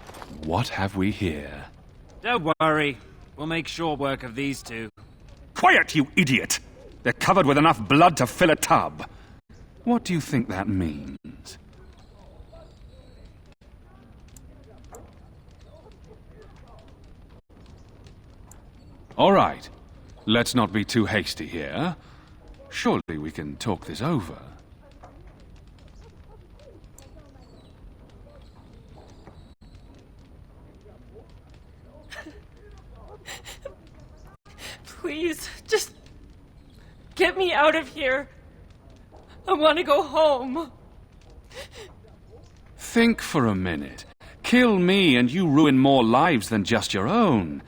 Speaker 16: what have we here?
Speaker 7: Don't worry. We'll make short work of these two.
Speaker 16: Quiet, you idiot! They're covered with enough blood to fill a tub. What do you think that means? All right. Let's not be too hasty here. Surely we can talk this over.
Speaker 10: Please, just get me out of here. I want to go home.
Speaker 16: Think for a minute. Kill me and you ruin more lives than just your own.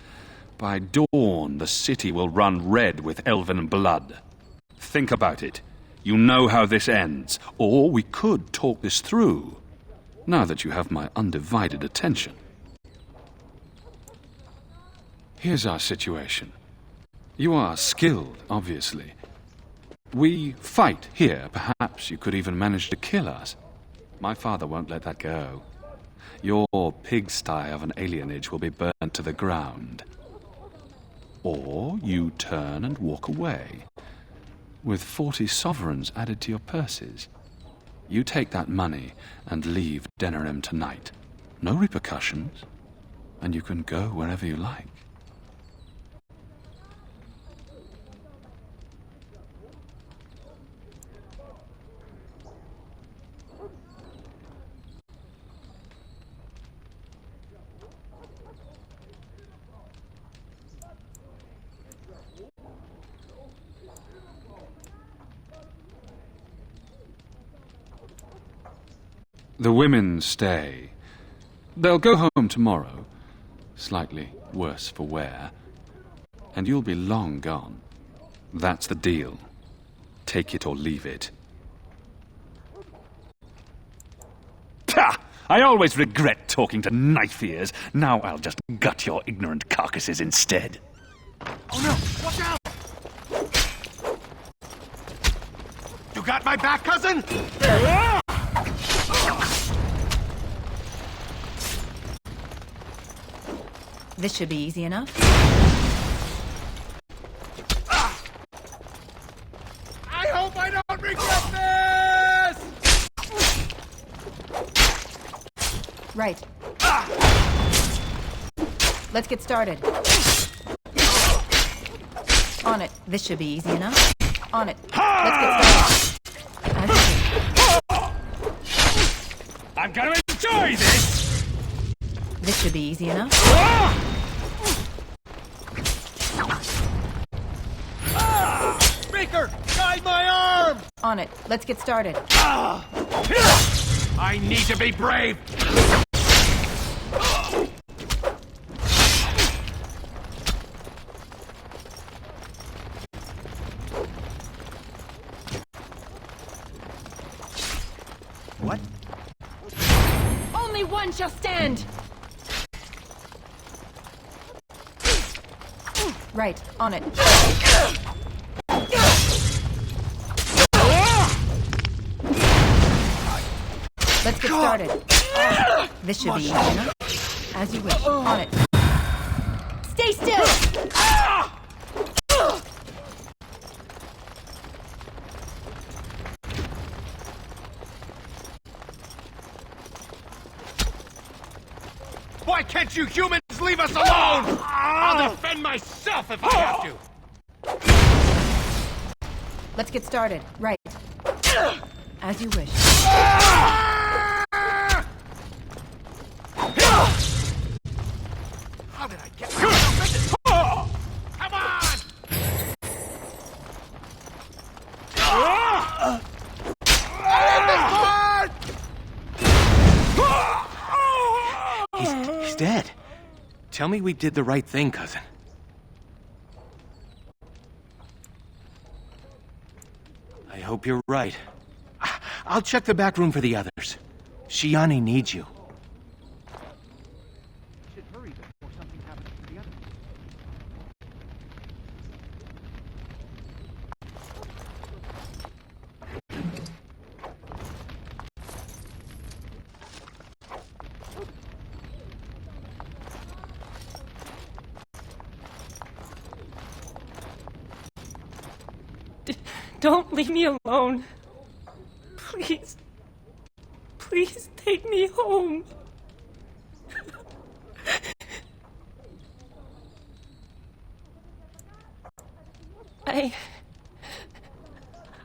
Speaker 16: By dawn, the city will run red with elven blood. Think about it. You know how this ends. Or we could talk this through, now that you have my undivided attention. Here's our situation. You are skilled, obviously. We fight here. Perhaps you could even manage to kill us. My father won't let that go. Your pigsty of an alienage will be burnt to the ground. Or you turn and walk away, with 40 sovereigns added to your purses. You take that money and leave Denerim tonight. No repercussions, and you can go wherever you like. The women stay. They'll go home tomorrow, slightly worse for wear, and you'll be long gone. That's the deal. Take it or leave it. Pah! I always regret talking to knife ears. Now I'll just gut your ignorant carcasses instead.
Speaker 19: Oh no! Watch out! You got my back, cousin?
Speaker 11: This should be easy enough.
Speaker 19: I hope I don't regret this!
Speaker 11: Right. Let's get started. On it. This should be easy enough. On it. Let's get started.
Speaker 16: I'm gonna enjoy this!
Speaker 11: This should be easy enough.
Speaker 19: Baker, guide my arm!
Speaker 11: On it. Let's get started.
Speaker 19: I need to be brave! What?
Speaker 11: Only one shall stand! Right. On it. Let's get started. This should be easy enough. As you wish. On it. Stay still!
Speaker 19: Why can't you humans leave us alone? I'll defend myself if I have to.
Speaker 11: Let's get started. Right. As you wish.
Speaker 19: How did I get myself into this? Come on!
Speaker 14: He's dead. Tell me we did the right thing, cousin. I hope you're right. I'll check the back room for the others. Shiani needs you.
Speaker 2: Should hurry before something happens to the others.
Speaker 10: Don't leave me alone. Please. Please take me home.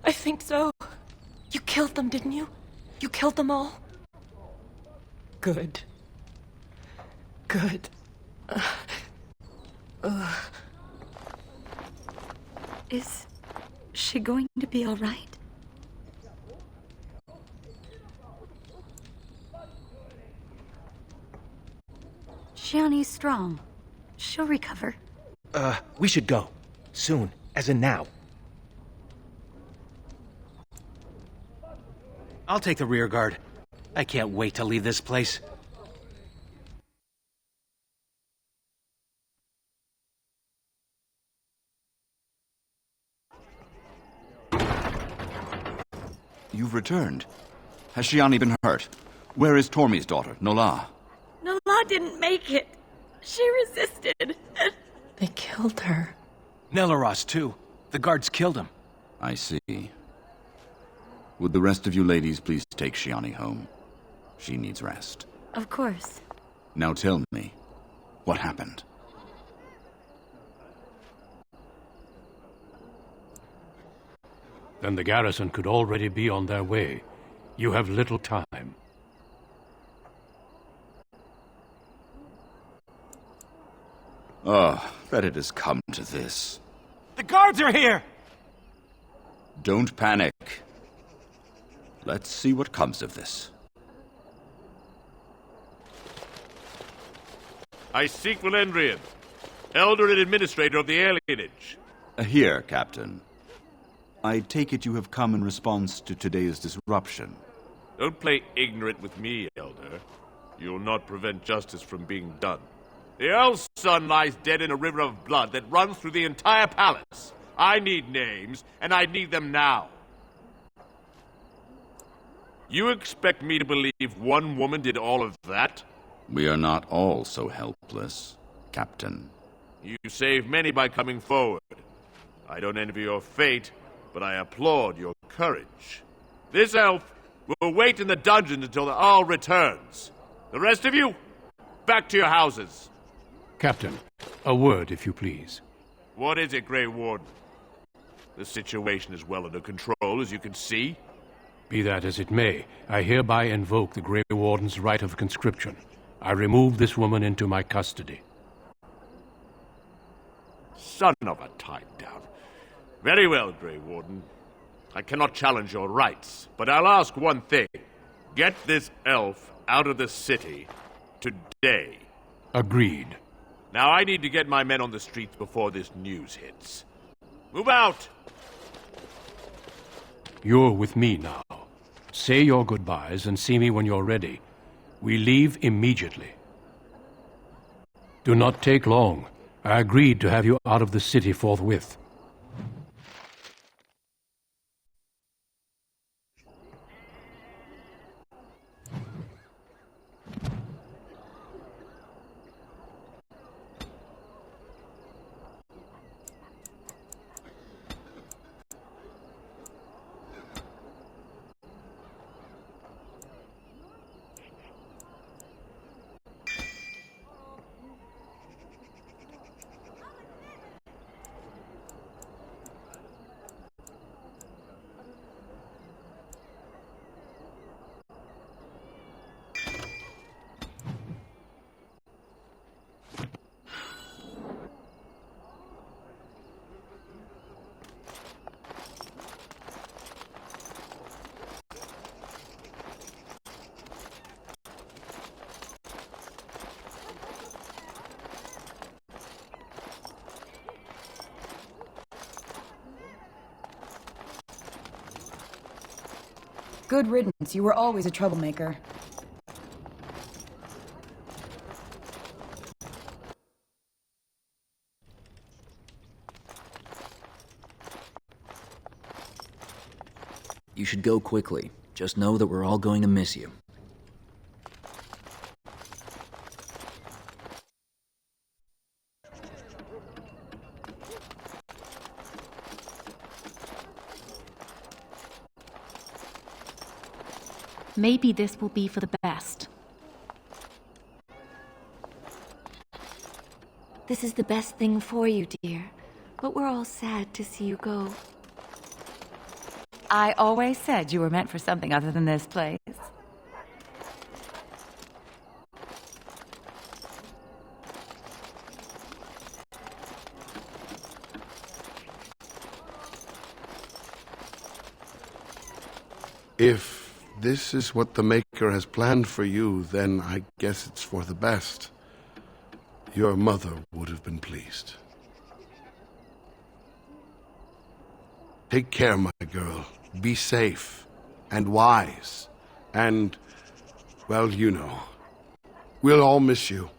Speaker 10: I think so. You killed them, didn't you? You killed them all? Good. Good.
Speaker 8: Is she going to be all right? Shiani's strong. She'll recover.
Speaker 14: We should go. Soon. As in now. I'll take the rear guard. I can't wait to leave this place.
Speaker 18: You've returned. Has Shiani been hurt? Where is Tormi's daughter, Nola?
Speaker 12: Nola didn't make it. She resisted.
Speaker 11: They killed her.
Speaker 14: Nelaros, too. The guards killed him.
Speaker 18: I see. Would the rest of you ladies please take Shiani home? She needs rest.
Speaker 8: Of course.
Speaker 18: Now tell me, what happened?
Speaker 17: Then the garrison could already be on their way. You have little time.
Speaker 18: Oh, that it has come to this.
Speaker 14: The guards are here!
Speaker 18: Don't panic. Let's see what comes of this.
Speaker 3: I seek Valendrian, Elder and Administrator of the Alienage.
Speaker 18: Here, Captain. I take it you have come in response to today's disruption.
Speaker 3: Don't play ignorant with me, Elder. You'll not prevent justice from being done. The Elf's son lies dead in a river of blood that runs through the entire palace. I need names, and I need them now. You expect me to believe one woman did all of that?
Speaker 18: We are not all so helpless, Captain.
Speaker 3: You saved many by coming forward. I don't envy your fate, but I applaud your courage. This elf will wait in the dungeon until the Arl returns. The rest of you, back to your houses.
Speaker 17: Captain, a word, if you please.
Speaker 3: What is it, Grey Warden? The situation is well under control, as you can see.
Speaker 17: Be that as it may, I hereby invoke the Grey Warden's right of conscription. I remove this woman into my custody.
Speaker 3: Son of a tie-down. Very well, Grey Warden. I cannot challenge your rights, but I'll ask one thing. Get this elf out of the city today.
Speaker 17: Agreed.
Speaker 3: Now I need to get my men on the streets before this news hits. Move out!
Speaker 17: You're with me now. Say your goodbyes and see me when you're ready. We leave immediately. Do not take long. I agreed to have you out of the city forthwith.
Speaker 11: Good riddance. You were always a troublemaker.
Speaker 5: You should go quickly. Just know that we're all going to miss you.
Speaker 6: Maybe this will be for the best.
Speaker 8: This is the best thing for you, dear. But we're all sad to see you go.
Speaker 22: I always said you were meant for something other than this place.
Speaker 23: If this is what the Maker has planned for you, then I guess it's for the best. Your mother would have been pleased. Take care, my girl. Be safe. and wise. And, well, you know. We'll all miss you.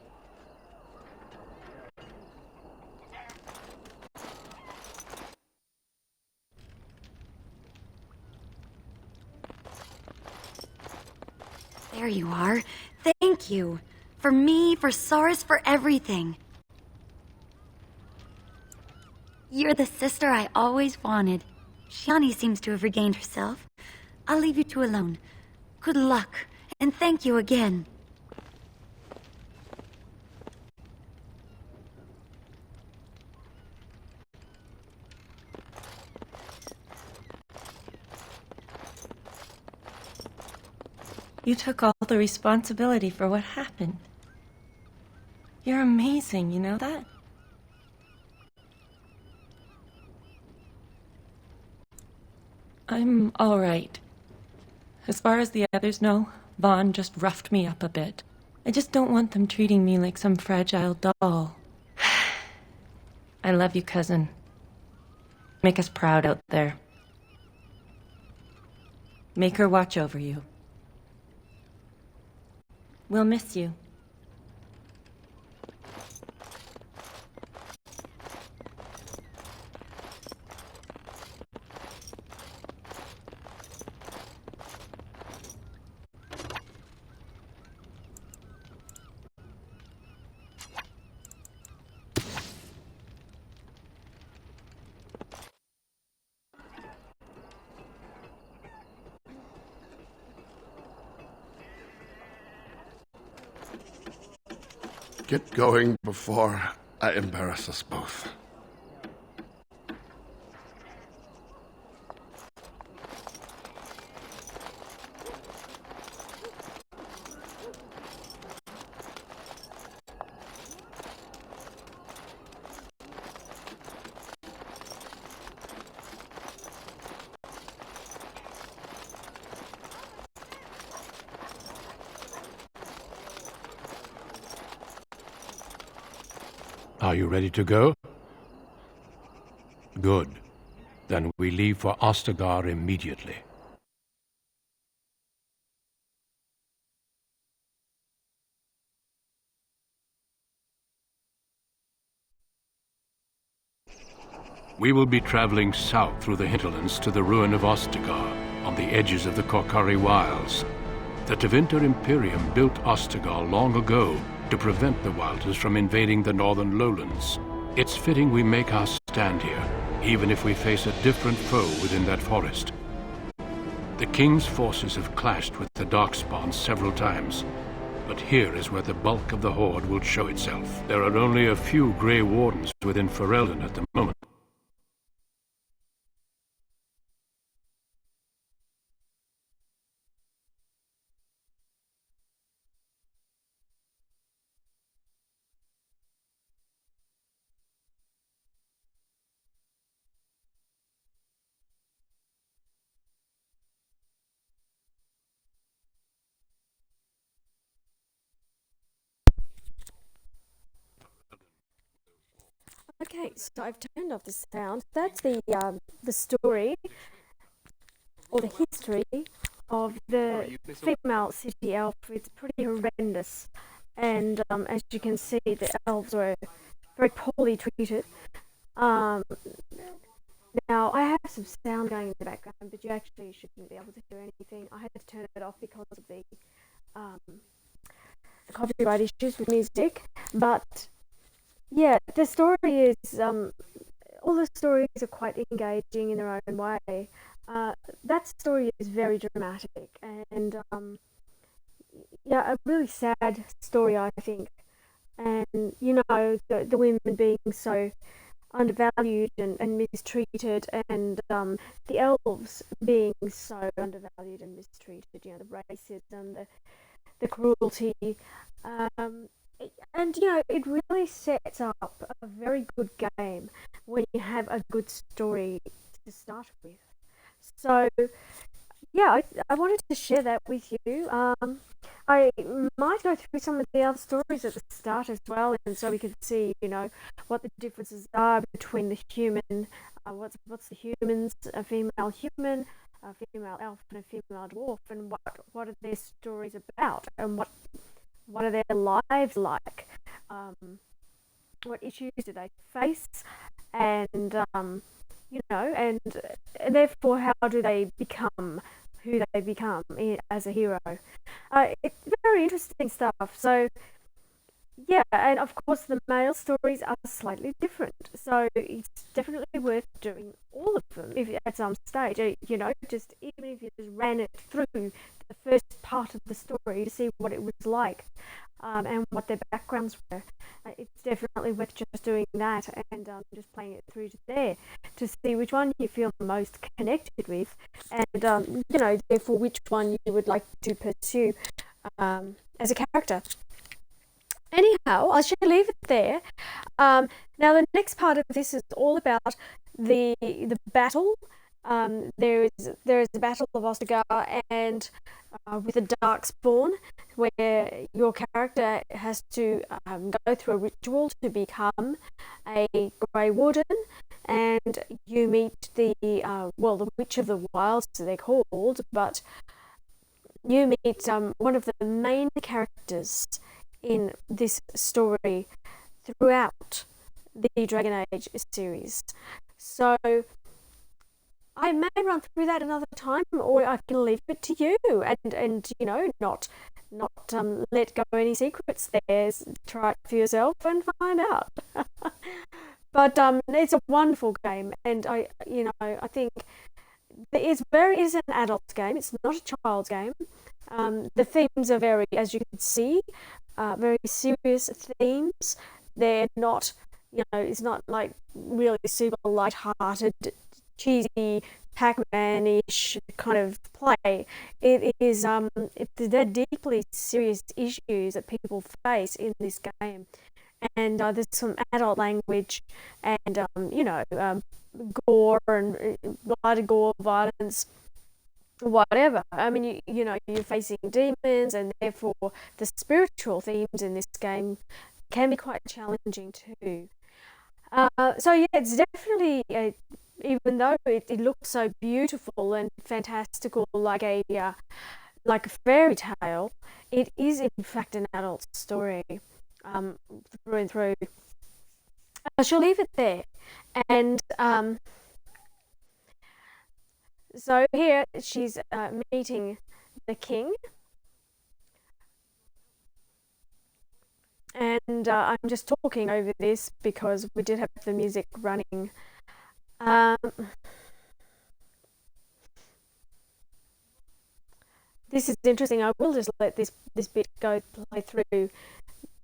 Speaker 4: There you are. Thank you. For me, for Saurus, for everything. You're the sister I always wanted. Shani seems to have regained herself. I'll leave you two alone. Good luck, and thank you again.
Speaker 13: You took all the responsibility for what happened. You're amazing, you know that? I'm all right. As far as the others know, Vaughn just roughed me up a bit. I just don't want them treating me like some fragile doll. I love you, cousin. Make us proud out there. Make her watch over you. We'll miss you.
Speaker 23: Get going before I embarrass us both.
Speaker 17: Are you ready to go? Good. Then we leave for Ostagar immediately. We will be traveling south through the hinterlands to the ruin of Ostagar, on the edges of the Korkari Wilds. The Tevinter Imperium built Ostagar long ago to prevent the Wilders from invading the northern lowlands. It's fitting we make our stand here, even if we face a different foe within that forest. The King's forces have clashed with the Darkspawn several times, but here is where the bulk of the Horde will show itself. There are only a few Grey Wardens within Ferelden at the moment.
Speaker 15: Okay, so I've turned off the sound. That's the story, or the history, of the female city elf. It's pretty horrendous, and as you can see, the elves were very poorly treated. Now, I have some sound going in the background, but you actually shouldn't be able to hear anything. I had to turn it off because of the copyright issues with music, but yeah, the story is, all the stories are quite engaging in their own way. That story is very dramatic and, yeah, a really sad story, I think. And, you know, the women being so undervalued and mistreated, and the elves being so undervalued and mistreated, you know, the racism, the cruelty. And, you know, it really sets up a very good game when you have a good story to start with. So, yeah, I wanted to share that with you. I might go through some of the other stories at the start as well, and so we could see, you know, what the differences are between the human, what's the humans, a female human, a female elf and a female dwarf, and what are their stories about, and what are their lives like, what issues do they face, and and therefore how do they become who they become as a hero. It's very interesting stuff. So yeah, and of course the male stories are slightly different, so it's definitely worth doing all of them if at some stage, just even if you just ran it through the first part of the story to see what it was like, and what their backgrounds were. It's definitely worth just doing that and just playing it through to there to see which one you feel most connected with, and therefore which one you would like to pursue as a character. Anyhow, I should leave it there. Now, the next part of this is all about the battle. There is the Battle of Ostagar, and with a Darkspawn, where your character has to go through a ritual to become a Grey Warden, and you meet the Witch of the Wilds, they're called, but you meet one of the main characters in this story throughout the Dragon Age series. So I may run through that another time, or I can leave it to you and not let go any secrets there. Try it for yourself and find out. But it's a wonderful game, and I think it is an adult game. It's not a child's game. The themes are very, as you can see, very serious themes. They're not, it's not like really super light-hearted, cheesy, Pac-Man-ish kind of play. It is, they're deeply serious issues that people face in this game. And there's some adult language and, gore and blood, gore, violence, whatever. I mean, you're facing demons, and therefore the spiritual themes in this game can be quite challenging too. So yeah, it's definitely, even though it looks so beautiful and fantastical, like a fairy tale, it is in fact an adult story, through and through. I shall leave it there, and so here she's meeting the king, and I'm just talking over this because we did have the music running. This is interesting. I will just let this bit play through,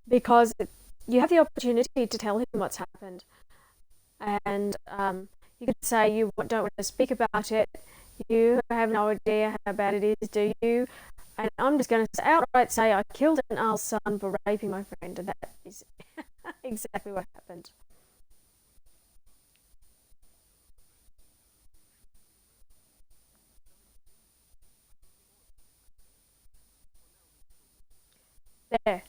Speaker 15: because you have the opportunity to tell him what's happened, and you could say you don't want to speak about it. You have no idea how bad it is, do you? And I'm just going to outright say I killed an Earl's son for raping my friend, and that is exactly what happened. There.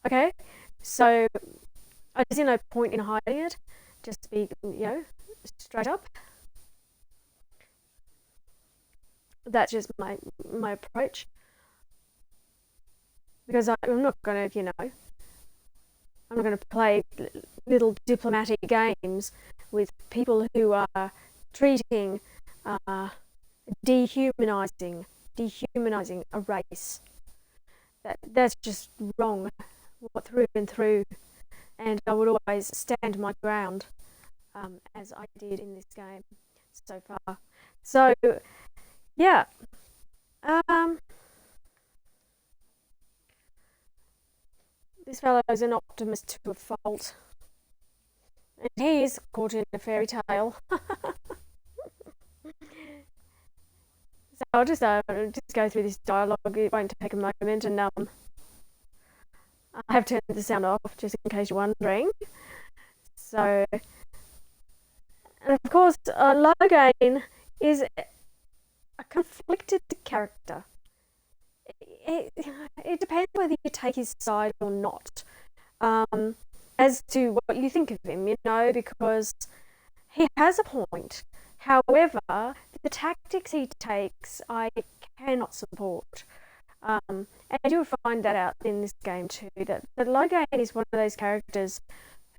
Speaker 15: Okay, so I see no point in hiding it. Just be, straight up. That's just my approach, because I'm not going to, I'm not going to play little diplomatic games with people who are treating, dehumanizing a race. That's just wrong, through and through, and I would always stand my ground, as I did in this game so far. So yeah, this fellow is an optimist to a fault, and he is caught in a fairy tale. So I'll just go through this dialogue. It won't take a moment, and I have turned the sound off just in case you're wondering. So, and of course, Loghain is a conflicted character. It depends whether you take his side or not, as to what you think of him, because he has a point. However, the tactics he takes, I cannot support. And you'll find that out in this game too, that Logan is one of those characters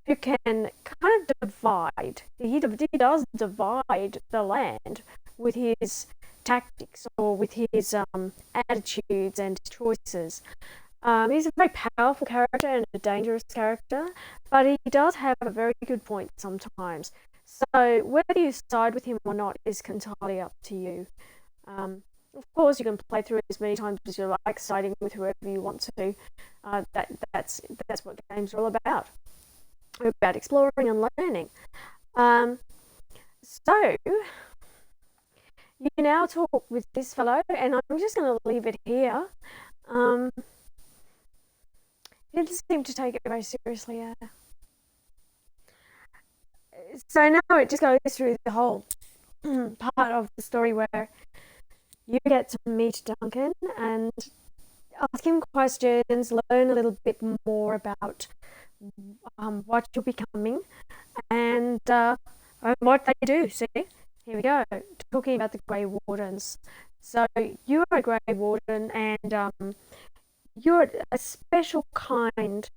Speaker 15: who can kind of divide. He does divide the land with his tactics or with his attitudes and choices. He's a very powerful character and a dangerous character, but he does have a very good point sometimes. So whether you side with him or not is entirely up to you. Of course, you can play through it as many times as you like, siding with whoever you want to. That's what games are all about. They're about exploring and learning. So you now talk with this fellow, and I'm just going to leave it here. He didn't seem to take it very seriously. So now it just goes through the whole part of the story where you get to meet Duncan and ask him questions, learn a little bit more about what you're becoming and what they do. See, here we go, talking about the Grey Wardens. So you're a Grey Warden and you're a special kind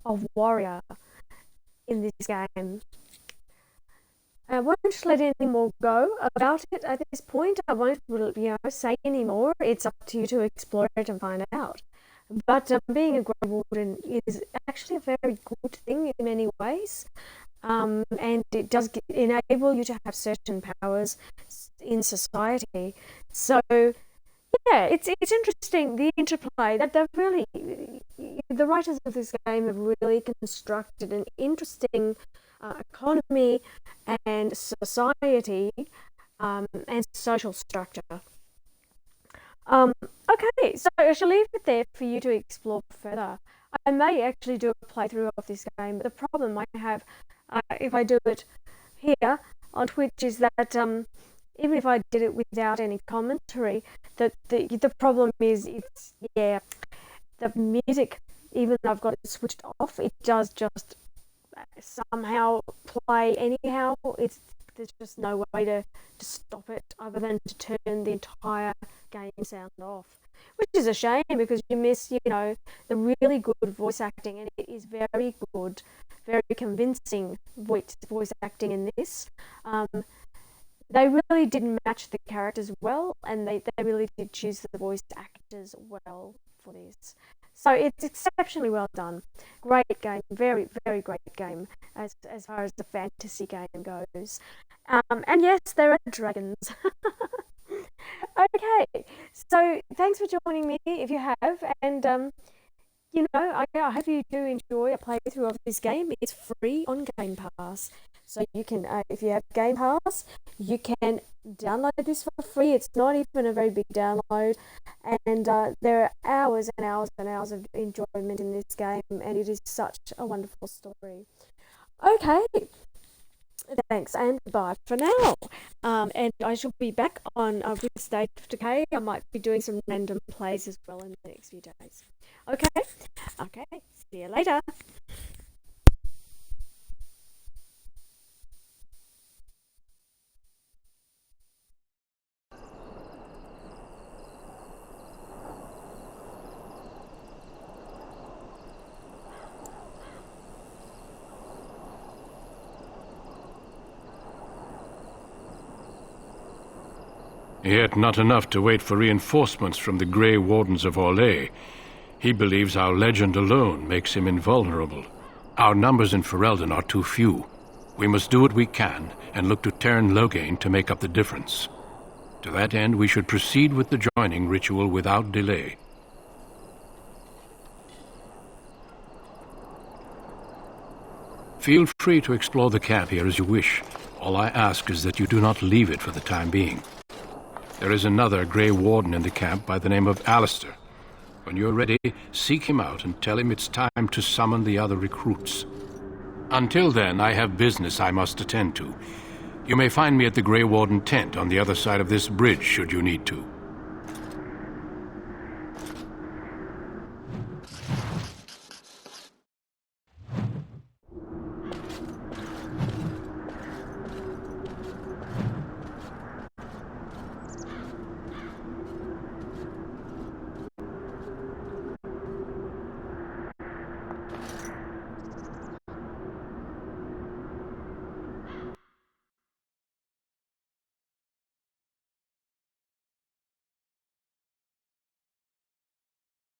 Speaker 15: of warrior in this game. I won't let any more go about it at this point. I won't say any more. It's up to you to explore it and find out. But being a Grey Warden is actually a very good thing in many ways. And it does enable you to have certain powers in society. So, yeah, it's interesting, the interplay that the writers of this game have really constructed an interesting economy and society and social structure. Okay, so I shall leave it there for you to explore further. I may actually do a playthrough of this game, but the problem I have if I do it here on Twitch is that even if I did it without any commentary, the problem is the music, even though I've got it switched off, it does just somehow play anyhow. There's just no way to stop it other than to turn the entire game sound off, which is a shame because you miss, the really good voice acting, and it is very good, very convincing voice acting in this. They really did match the characters well, and they really did choose the voice actors well for this. So it's exceptionally well done. Great game, very, very great game as far as the fantasy game goes. And yes, there are dragons. Okay, so thanks for joining me if you have, and I hope you do enjoy a playthrough of this game. It's free on GamePass. So you can, if you have Game Pass, you can download this for free. It's not even a very big download. And there are hours and hours and hours of enjoyment in this game. And it is such a wonderful story. Okay. Thanks and bye for now. And I shall be back on with State of Decay. I might be doing some random plays as well in the next few days. Okay. See you later.
Speaker 17: Yet not enough to wait for reinforcements from the Grey Wardens of Orlais. He believes our legend alone makes him invulnerable. Our numbers in Ferelden are too few. We must do what we can and look to Teyrn Loghain to make up the difference. To that end, we should proceed with the joining ritual without delay. Feel free to explore the camp here as you wish. All I ask is that you do not leave it for the time being. There is another Grey Warden in the camp by the name of Alistair. When you're ready, seek him out and tell him it's time to summon the other recruits. Until then, I have business I must attend to. You may find me at the Grey Warden tent on the other side of this bridge, should you need to.